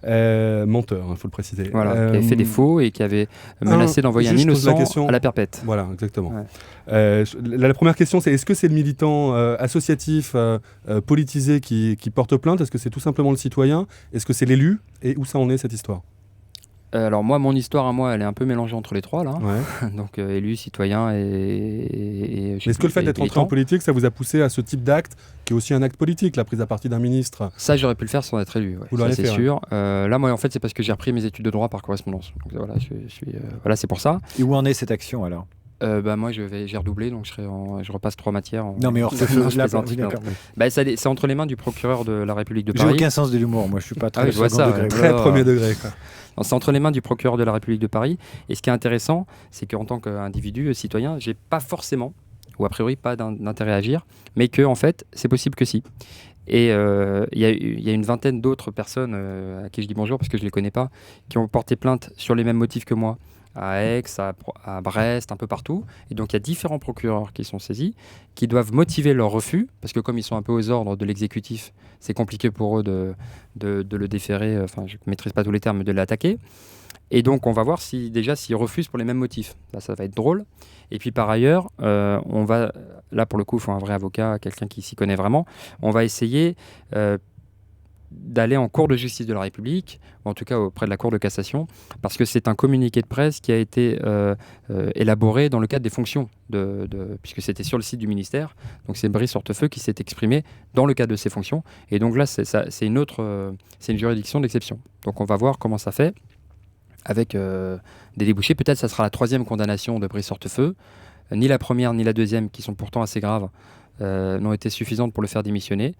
Menteur, il faut le préciser. Voilà, qui avait fait des faux et qui avait menacé d'envoyer un innocent à la perpète. Voilà, exactement. Ouais. La première question, c'est est-ce que c'est le militant associatif politisé qui porte plainte? Est-ce que c'est tout simplement le citoyen? Est-ce que c'est l'élu? Et où ça en est, cette histoire? Alors moi, mon histoire à moi, elle est un peu mélangée entre les trois, là. Ouais. Donc élu, citoyen et est-ce que le fait d'être entré en politique, ça vous a poussé à ce type d'acte, qui est aussi un acte politique, la prise à partie d'un ministre? Ça, j'aurais pu le faire sans être élu. Ouais. Vous l'auriez c'est fait, sûr. Là, moi, en fait, c'est parce que j'ai repris mes études de droit par correspondance. Donc voilà, voilà, c'est pour ça. Et où en est cette action alors? Moi, j'ai redoublé, donc je repasse 3 matières. Non, mais Hortefeux, c'est entre les mains du procureur de la République de Paris. J'ai aucun sens de l'humour, moi, je suis pas très je vois ça, degré. Très premier degré, quoi. C'est entre les mains du procureur de la République de Paris. Et ce qui est intéressant, c'est qu'en tant qu'individu, citoyen, j'ai pas forcément, ou a priori pas d'intérêt à agir, mais que en fait, c'est possible que si. Et il y a une vingtaine d'autres personnes à qui je dis bonjour parce que je les connais pas, qui ont porté plainte sur les mêmes motifs que moi, à Aix, à Brest, un peu partout. Et donc il y a différents procureurs qui sont saisis, qui doivent motiver leur refus, parce que comme ils sont un peu aux ordres de l'exécutif, c'est compliqué pour eux de le déférer, enfin je ne maîtrise pas tous les termes, mais de l'attaquer. Et donc on va voir s'ils refusent pour les mêmes motifs. Là, ça va être drôle. Et puis par ailleurs, là pour le coup, il faut un vrai avocat, quelqu'un qui s'y connaît vraiment. On va essayer d'aller en cour de justice de la République, ou en tout cas auprès de la Cour de cassation, parce que c'est un communiqué de presse qui a été élaboré dans le cadre des fonctions, puisque c'était sur le site du ministère. Donc c'est Brice Hortefeux qui s'est exprimé dans le cadre de ses fonctions. Et donc là, c'est une juridiction d'exception. Donc on va voir comment ça fait, avec des débouchés. Peut-être ça sera la 3e condamnation de Brice Hortefeux. Ni la première ni la deuxième, qui sont pourtant assez graves, n'ont été suffisantes pour le faire démissionner.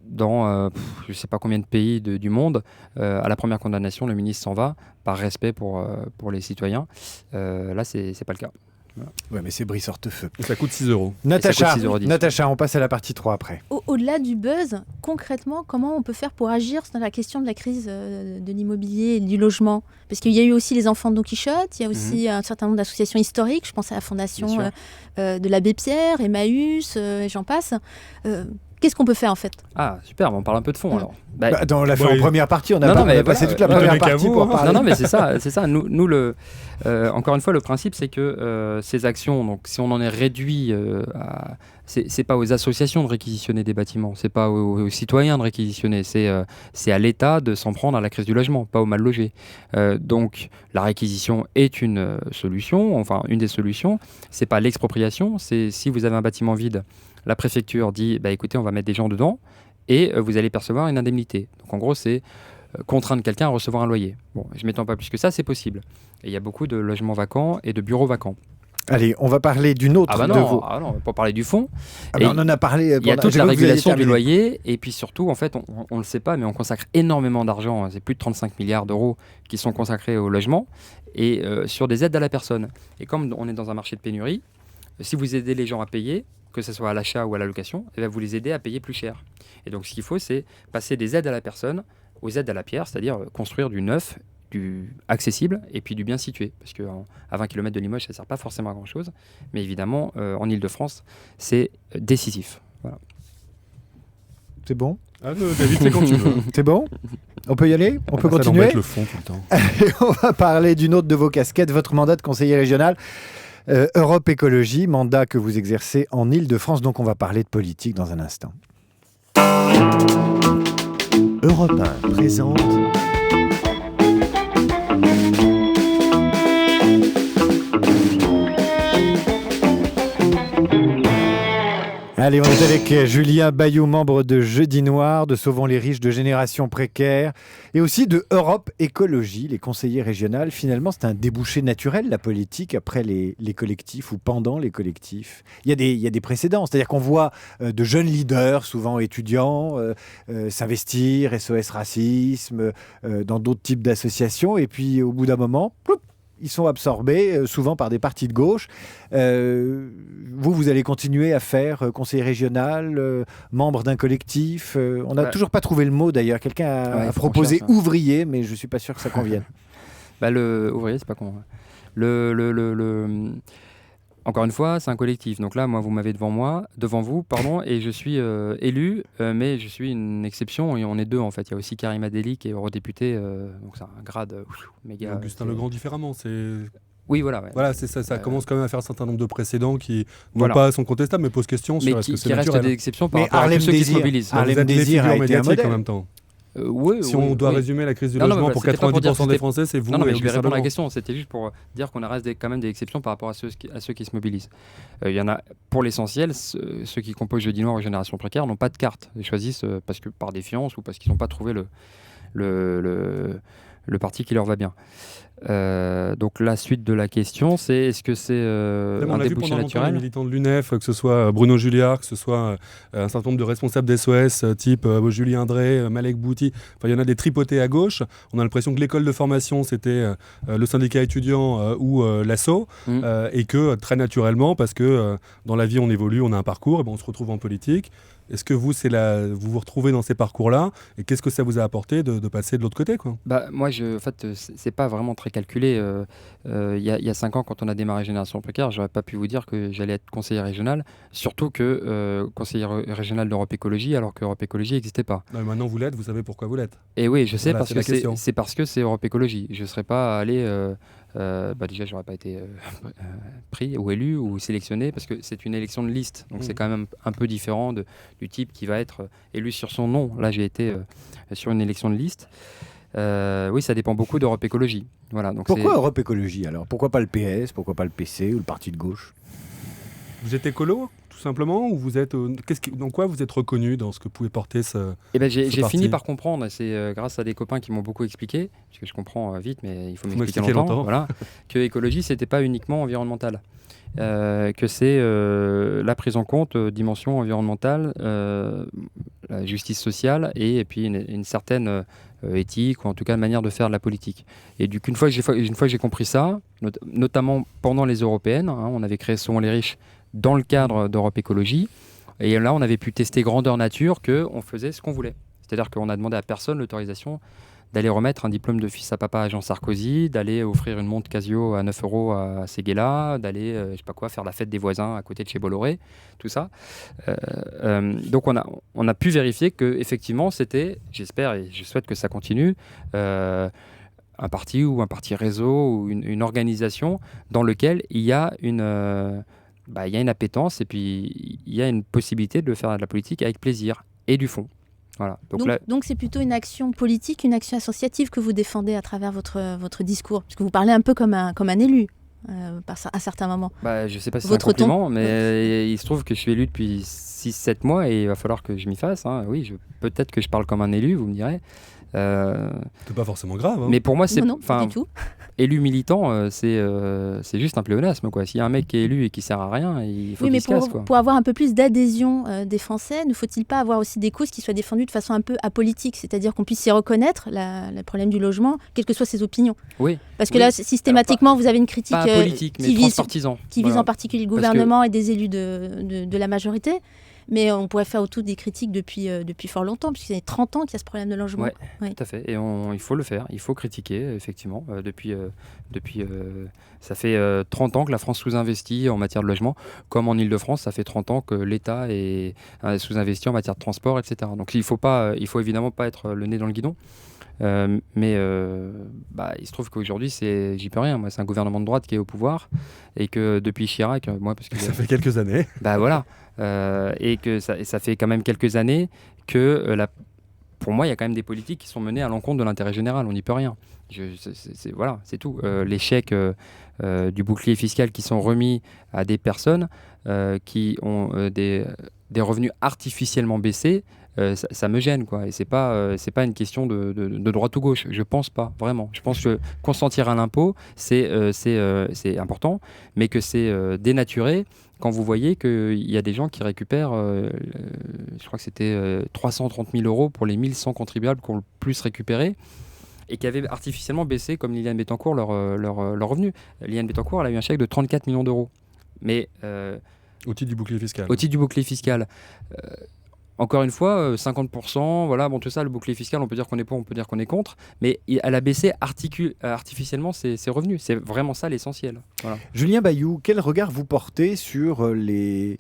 Dans je ne sais pas combien de pays du monde, à la première condamnation, le ministre s'en va, par respect pour les citoyens. Là, c'est pas le cas. Voilà. Ouais, mais c'est Brice Hortefeux. Et ça coûte 6 €. Natacha, on passe à la partie 3 après. Au-delà du buzz, concrètement, comment on peut faire pour agir sur la question de la crise de l'immobilier et du logement? Parce qu'il y a eu aussi les enfants de Don Quichotte, il y a aussi un certain nombre d'associations historiques, je pense à la fondation de l'Abbé Pierre, Emmaüs, et j'en passe. Qu'est-ce qu'on peut faire en fait? Ah, super, on parle un peu de fond alors. On l'a fait en première partie, on a, Non, mais passé voilà, toute la première partie pour parler. Non, mais c'est ça. Nous encore une fois, le principe, c'est que ces actions, donc si on en est réduit c'est pas aux associations de réquisitionner des bâtiments, c'est pas aux citoyens de réquisitionner, c'est à l'État de s'en prendre à la crise du logement, pas aux mal logés. Donc la réquisition est une solution, enfin une des solutions. C'est pas l'expropriation, c'est si vous avez un bâtiment vide, la préfecture dit écoutez, on va mettre des gens dedans et vous allez percevoir une indemnité. Donc en gros, c'est contraindre quelqu'un à recevoir un loyer. Bon, je m'étends pas plus que ça, c'est possible. Et il y a beaucoup de logements vacants et de bureaux vacants. Allez, on va parler d'une autre de vos... Ah non, pour parler du fond. on en a parlé. Il y a toute la régulation du loyer et puis surtout, en fait, on le sait pas, mais on consacre énormément d'argent. C'est plus de 35 milliards d'euros qui sont consacrés au logement et sur des aides à la personne. Et comme on est dans un marché de pénurie, si vous aidez les gens à payer, que ce soit à l'achat ou à la location, vous les aidez à payer plus cher. Et donc, ce qu'il faut, c'est passer des aides à la personne aux aides à la pierre, c'est-à-dire construire du neuf, du accessible et puis du bien situé. Parce qu'à 20 km de Limoges, ça ne sert pas forcément à grand-chose. Mais évidemment, en Ile-de-France, c'est décisif. Voilà. C'est bon? David, c'est quand tu veux. C'est bon? On peut y aller? On peut continuer? Ça embête le fond tout le temps. On va parler d'une autre de vos casquettes, votre mandat de conseiller régional. Europe Écologie, mandat que vous exercez en Ile-de-France. Donc on va parler de politique dans un instant. Europe 1 présente Allez, on est avec Julien Bayou, membre de Jeudi Noir, de Sauvons les riches, de Génération Précaire et aussi de Europe Écologie, les conseillers régionaux. Finalement, c'est un débouché naturel, la politique, après les collectifs ou pendant les collectifs. Il y a des précédents, c'est-à-dire qu'on voit de jeunes leaders, souvent étudiants, s'investir, SOS Racisme, dans d'autres types d'associations. Et puis, au bout d'un moment, ploup, ils sont absorbés, souvent par des partis de gauche. Vous allez continuer à faire conseiller régional, membre d'un collectif. On n'a toujours pas trouvé le mot d'ailleurs. Quelqu'un a proposé ouvrier, mais je ne suis pas sûr que ça convienne. Le ouvrier, c'est pas con. Encore une fois, c'est un collectif. Donc là, moi, vous m'avez devant vous, et je suis élu, mais je suis une exception. Et on est deux, en fait. Il y a aussi Karim Adeli qui est eurodéputé, donc c'est un grade méga. Augustin Legrand différemment, c'est... Oui, voilà. Ouais. Voilà, c'est ça. Ça commence quand même à faire un certain nombre de précédents qui, non pas sont contestables, mais posent question sur est-ce que c'est naturel. Mais qui restent des exceptions par rapport à tous ceux qui se mobilisent. Harlem Désir a été un modèle en même temps. Si on doit résumer la crise du logement pour 90% des Français, c'est vous. Non, mais je vais répondre à la question. C'était juste pour dire qu'on reste quand même des exceptions par rapport à ceux qui se mobilisent. Il y en a, pour l'essentiel, ceux qui composent Jeudi Noir ou Génération Précaire n'ont pas de carte. Ils choisissent parce que par défiance ou parce qu'ils n'ont pas trouvé le parti qui leur va bien. Donc la suite de la question, c'est est-ce que c'est un débouché naturel? Les militants de l'UNEF, que ce soit Bruno Julliard, que ce soit un certain nombre de responsables d'SOS, type Julien Drey, Malek Bouti, il y en a des tripotés à gauche. On a l'impression que l'école de formation, c'était le syndicat étudiant ou l'ASSO, et que très naturellement, parce que dans la vie on évolue, on a un parcours, et on se retrouve en politique. Est-ce que vous vous retrouvez dans ces parcours-là et qu'est-ce que ça vous a apporté de passer de l'autre côté, quoi? Moi, en fait, c'est pas vraiment très calculé. Il y a 5 ans, quand on a démarré Génération Précaire, j'aurais pas pu vous dire que j'allais être conseiller régional, surtout que conseiller régional d'Europe Écologie, alors qu'Europe Écologie n'existait pas. Non, maintenant vous l'êtes, vous savez pourquoi vous l'êtes. Et oui, je sais, voilà, c'est parce que c'est Europe Écologie. Je serais pas allé... déjà, j'aurais pas été pris ou élu ou sélectionné parce que c'est une élection de liste. Donc c'est quand même un peu différent du type qui va être élu sur son nom. Là, j'ai été sur une élection de liste. Oui, ça dépend beaucoup d'Europe Écologie. Voilà, donc pourquoi Europe Écologie alors? Pourquoi pas le PS? Pourquoi pas le PC ou le Parti de gauche? Vous êtes écolo, tout simplement, ou vous êtes dans quoi vous êtes reconnu dans ce que pouvait porter ce j'ai fini par comprendre, c'est grâce à des copains qui m'ont beaucoup expliqué, parce que je comprends vite, mais il faut m'expliquer longtemps. Voilà, que écologie, c'était pas uniquement environnemental, que c'est la prise en compte dimension environnementale, la justice sociale et puis une certaine éthique ou en tout cas une manière de faire de la politique. Et du coup, une fois que j'ai compris ça, notamment pendant les européennes, on avait créé Sauvons les riches dans le cadre d'Europe Écologie. Et là, on avait pu tester grandeur nature qu'on faisait ce qu'on voulait. C'est-à-dire qu'on a demandé à personne l'autorisation d'aller remettre un diplôme de fils à papa à Jean Sarkozy, d'aller offrir une montre Casio à 9 € à Séguéla, d'aller, je sais pas quoi, faire la fête des voisins à côté de chez Bolloré, tout ça. Donc on a pu vérifier que effectivement c'était, j'espère et je souhaite que ça continue, un parti ou un parti réseau ou une organisation dans lequel il y a une appétence et puis il y a une possibilité de faire de la politique avec plaisir et du fond. Voilà. Donc c'est plutôt une action politique, une action associative que vous défendez à travers votre discours, parce que vous parlez un peu comme un élu à certains moments. Je ne sais pas si c'est un compliment, mais il se trouve que je suis élu depuis 6-7 mois et il va falloir que je m'y fasse. Hein. Oui, peut-être que je parle comme un élu, vous me direz. C'est pas forcément grave. Hein. Mais pour moi, c'est non, pas du tout. Élu militant, c'est juste un pléonasme, quoi. S'il y a un mec qui est élu et qui sert à rien, il faut qu'il se casse, quoi. Pour avoir un peu plus d'adhésion des Français, ne faut-il pas avoir aussi des causes qui soient défendues de façon un peu apolitique, c'est-à-dire qu'on puisse s'y reconnaître, le problème du logement, quelles que soient ses opinions. Oui. Parce que là, systématiquement, vous avez une critique pas politique, mais transpartisan. Qui vise en particulier le gouvernement et des élus de la majorité. Mais on pourrait faire autour des critiques depuis fort longtemps, puisqu'il y a 30 ans qu'il y a ce problème de logement. Oui, tout à fait. Et il faut le faire, il faut critiquer, effectivement. Ça fait 30 ans que la France sous-investit en matière de logement, comme en Ile-de-France, ça fait 30 ans que l'État est sous-investi en matière de transport, etc. Donc il faut évidemment pas être le nez dans le guidon. Mais il se trouve qu'aujourd'hui, j'y peux rien. Moi, c'est un gouvernement de droite qui est au pouvoir et que depuis Chirac, parce que ça fait quelques années. Voilà, et que ça fait quand même quelques années que pour moi, il y a quand même des politiques qui sont menées à l'encontre de l'intérêt général. On n'y peut rien. Voilà, c'est tout. Les chèques du bouclier fiscal qui sont remis à des personnes qui ont des revenus artificiellement baissés. Ça me gêne, quoi. Et c'est pas une question de droite ou gauche. Je pense pas, vraiment. Je pense que consentir à l'impôt, c'est important, mais que c'est dénaturé quand vous voyez qu'il y a des gens qui récupèrent, je crois que c'était 330 000 € pour les 1100 contribuables qui ont le plus récupéré et qui avaient artificiellement baissé, comme Liliane Bettencourt, leur revenu. Liliane Bettencourt, elle a eu un chèque de 34 millions d'euros. Mais au titre du bouclier fiscal. Au titre du bouclier fiscal. Encore une fois, 50%, voilà, bon, tout ça, le bouclier fiscal, on peut dire qu'on est pour, on peut dire qu'on est contre, mais elle a baissé artificiellement ses revenus. C'est vraiment ça l'essentiel. Voilà. Julien Bayou, quel regard vous portez sur les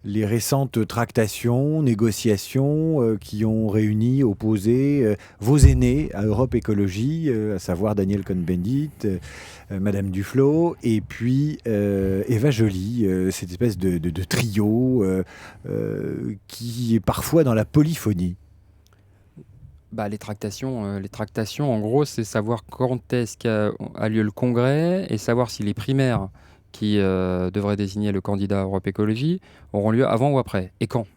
récentes tractations, négociations qui ont réuni, opposé vos aînés à Europe Écologie, à savoir Daniel Cohn-Bendit, Madame Duflot, et puis Eva Joly, cette espèce de trio qui est parfois dans la polyphonie. Les tractations, en gros, c'est savoir quand est-ce qu'a lieu le congrès et savoir si les primaires qui devraient désigner le candidat Europe Écologie auront lieu avant ou après, et quand.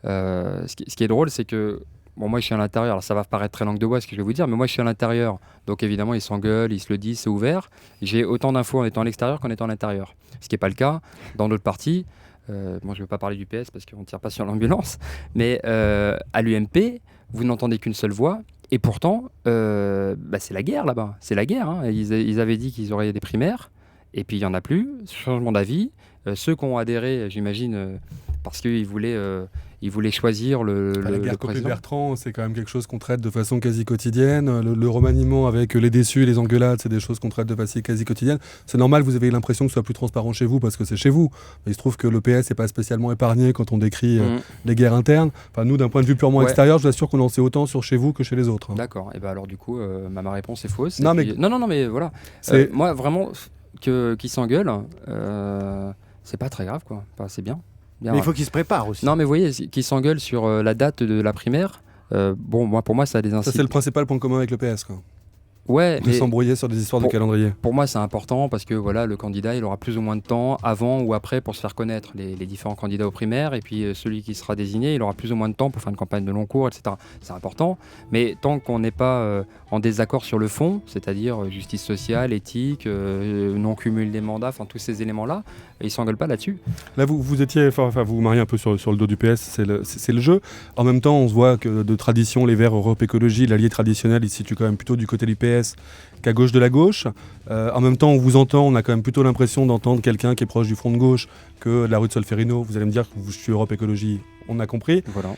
Ce qui est drôle, c'est que moi je suis à l'intérieur, alors ça va paraître très langue de bois ce que je vais vous dire, mais moi je suis à l'intérieur, donc évidemment ils s'engueulent, ils se le disent, c'est ouvert. J'ai autant d'infos en étant à l'extérieur qu'en étant à l'intérieur, ce qui n'est pas le cas dans d'autres partis. Moi je ne veux pas parler du PS parce qu'on ne tire pas sur l'ambulance, mais à l'UMP, vous n'entendez qu'une seule voix, et pourtant c'est la guerre là-bas, c'est la guerre. Hein. Ils avaient dit qu'ils auraient des primaires, et puis il n'y en a plus, changement d'avis. Ceux qui ont adhéré, j'imagine, parce qu'ils voulaient choisir le la guerre président. Copé-Bertrand, c'est quand même quelque chose qu'on traite de façon quasi quotidienne. Le remaniement avec les déçus et les engueulades, c'est des choses qu'on traite de façon quasi quotidienne. C'est normal, vous avez l'impression que ce soit plus transparent chez vous parce que c'est chez vous. Mais il se trouve que le PS n'est pas spécialement épargné quand on décrit les guerres internes. Enfin, nous, d'un point de vue purement extérieur, je vous assure qu'on en sait autant sur chez vous que chez les autres. Hein. D'accord. Et alors du coup, ma réponse est fausse. Non, mais voilà. Moi, vraiment, qu'ils s'engueulent, c'est pas très grave, quoi. Enfin, c'est bien. Mais il faut qu'ils se préparent aussi. Non, mais vous voyez, qu'ils s'engueulent sur la date de la primaire, pour moi, ça a des incidences. Ça, c'est le principal point commun avec le PS, quoi. Ouais, de s'embrouiller sur des histoires de calendrier. Pour moi, c'est important parce que voilà, le candidat, il aura plus ou moins de temps avant ou après pour se faire connaître, les différents candidats aux primaires, et puis celui qui sera désigné, il aura plus ou moins de temps pour faire une campagne de long cours, etc. C'est important, mais tant qu'on n'est pas en désaccord sur le fond, c'est-à-dire justice sociale, éthique, non-cumul des mandats, enfin tous ces éléments-là, ils ne s'engueulent pas là-dessus. Là, vous vous mariez un peu sur le dos du PS, c'est le jeu. En même temps, on se voit que de tradition, les Verts, Europe Écologie, l'allié traditionnel, il se situe quand même plutôt du côté du PS qu'à gauche de la gauche. En même temps, on vous entend, on a quand même plutôt l'impression d'entendre quelqu'un qui est proche du front de gauche que de la rue de Solferino. Vous allez me dire que je suis Europe Écologie, on a compris. Voilà.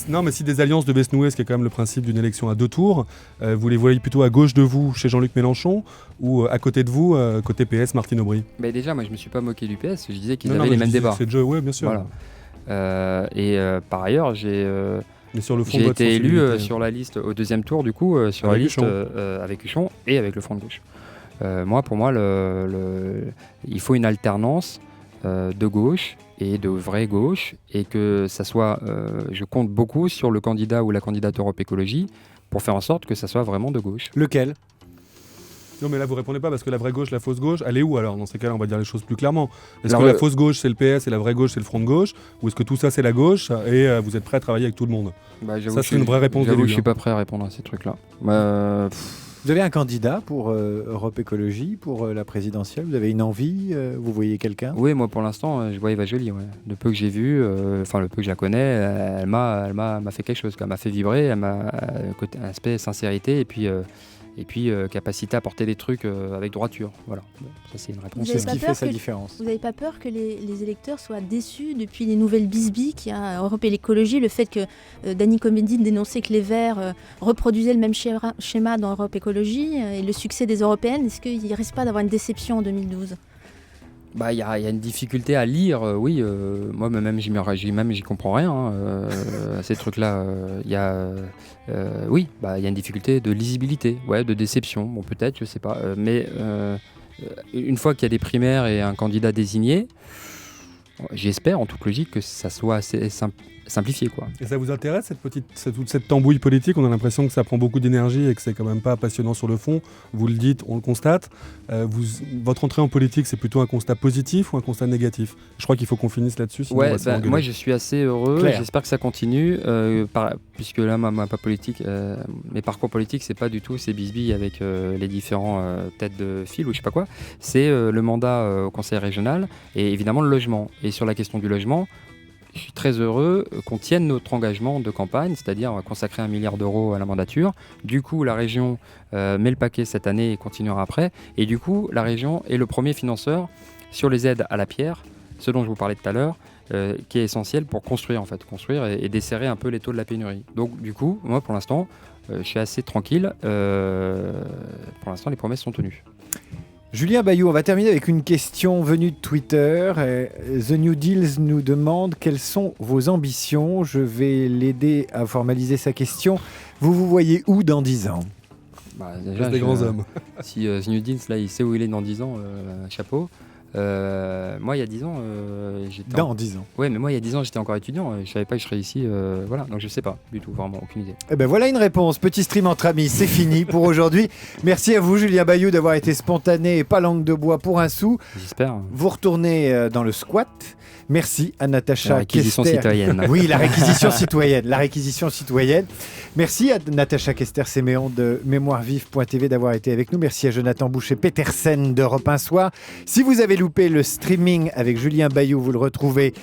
Non, mais si des alliances devaient se nouer, ce qui est quand même le principe d'une élection à 2 tours, vous les voyez plutôt à gauche de vous, chez Jean-Luc Mélenchon, ou à côté de vous, côté PS, Martine Aubry? Déjà, moi, je me suis pas moqué du PS. Je disais qu'ils avaient les mêmes débats. C'est oui, bien sûr. Voilà. Par ailleurs, Mais sur le fond, j'ai votre été élu sensibilité, sur la liste au deuxième tour, du coup, sur Avec la liste Huchon. avec Huchon et avec le Front de gauche. Pour moi, il faut une alternance de gauche et de vraie gauche, et que ça soit, je compte beaucoup sur le candidat ou la candidate Europe Écologie pour faire en sorte que ça soit vraiment de gauche. Lequel? Non, mais là, vous répondez pas, parce que la vraie gauche, la fausse gauche, elle est où alors? Dans ces cas-là, on va dire les choses plus clairement. Est-ce Alors, que la fausse gauche, c'est le PS et la vraie gauche, c'est le Front de gauche? Ou est-ce que tout ça, c'est la gauche et vous êtes prêt à travailler avec tout le monde? J'avoue Ça, c'est une vraie réponse J'avoue que d'élu, je suis hein. pas prêt à répondre à ces trucs-là. Vous avez un candidat pour Europe Écologie, pour la présidentielle? Vous avez une envie? Vous voyez quelqu'un? Oui, moi pour l'instant, je vois Eva Joly. Ouais. Le peu que j'ai vu, le peu que je la connais, elle m'a fait quelque chose. Elle m'a fait vibrer, elle m'a côté aspect sincérité et puis capacité à porter des trucs avec droiture. Voilà, bon, ça c'est une réponse. Vous C'est avez ce pas qui peur fait sa que- différence. Vous n'avez pas peur que les électeurs soient déçus depuis les nouvelles bisbilles qu'il y a à Europe et l'écologie, le fait que Dany Cohn-Bendit dénonçait que les Verts reproduisaient le même schéma dans Europe Écologie et le succès des européennes? Est-ce qu'il ne risque pas d'avoir une déception en 2012? Il y a une difficulté à lire, oui. Moi même j'y comprends rien. À ces trucs-là, il y a une difficulté de lisibilité, de déception. Bon, peut-être, je sais pas. Mais une fois qu'il y a des primaires et un candidat désigné, j'espère en toute logique que ça soit assez simplifié, quoi. Et ça vous intéresse, toute cette tambouille politique? On a l'impression que ça prend beaucoup d'énergie et que c'est quand même pas passionnant sur le fond. Vous le dites, on le constate. Votre entrée en politique, c'est plutôt un constat positif ou un constat négatif? Je crois qu'il faut qu'on finisse là-dessus. Sinon on va se faire engueuler. Moi je suis assez heureux. Claire. J'espère que ça continue, puisque là mes parcours politiques, c'est pas du tout ces bisbilles avec les différents têtes de file ou je sais pas quoi. C'est le mandat au conseil régional et évidemment le logement. Et sur la question du logement, je suis très heureux qu'on tienne notre engagement de campagne, c'est-à-dire consacrer 1 milliard d'euros à la mandature. Du coup, la région met le paquet cette année et continuera après. Et du coup, la région est le premier financeur sur les aides à la pierre, ce dont je vous parlais tout à l'heure, qui est essentiel pour construire et desserrer un peu les taux de la pénurie. Donc du coup, moi pour l'instant, je suis assez tranquille. Pour l'instant, les promesses sont tenues. Julien Bayou, on va terminer avec une question venue de Twitter. The New Deals nous demande quelles sont vos ambitions. Je vais l'aider à formaliser sa question. Vous vous voyez où dans 10 ans? Déjà, des grands hommes. Si New Deals, là, il sait où il est dans 10 ans, chapeau. Moi, il y a 10 ans, j'étais... Dans 10 ans. Ouais, mais moi, il y a 10 ans, j'étais encore étudiant. Je savais pas que je serais ici. Voilà, donc je sais pas du tout, vraiment, aucune idée. Eh ben voilà une réponse. Petit stream entre amis, c'est fini pour aujourd'hui. Merci à vous, Julien Bayou, d'avoir été spontané et pas langue de bois pour un sou. J'espère. Vous retournez dans le squat. Merci à Natacha La réquisition Kester. citoyenne. Oui, la réquisition citoyenne. La réquisition citoyenne. Merci à Natacha Kester-Séméon de mémoirevive.tv d'avoir été avec nous. Merci à Jonathan Boucher-Petersen d'Europe 1 Soir. Si vous avez loupé le streaming avec Julien Bayou, vous le retrouvez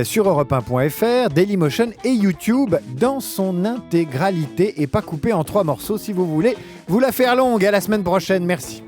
sur europe1.fr, Dailymotion et YouTube dans son intégralité et pas coupé en 3 morceaux si vous voulez vous la faire longue. À la semaine prochaine. Merci.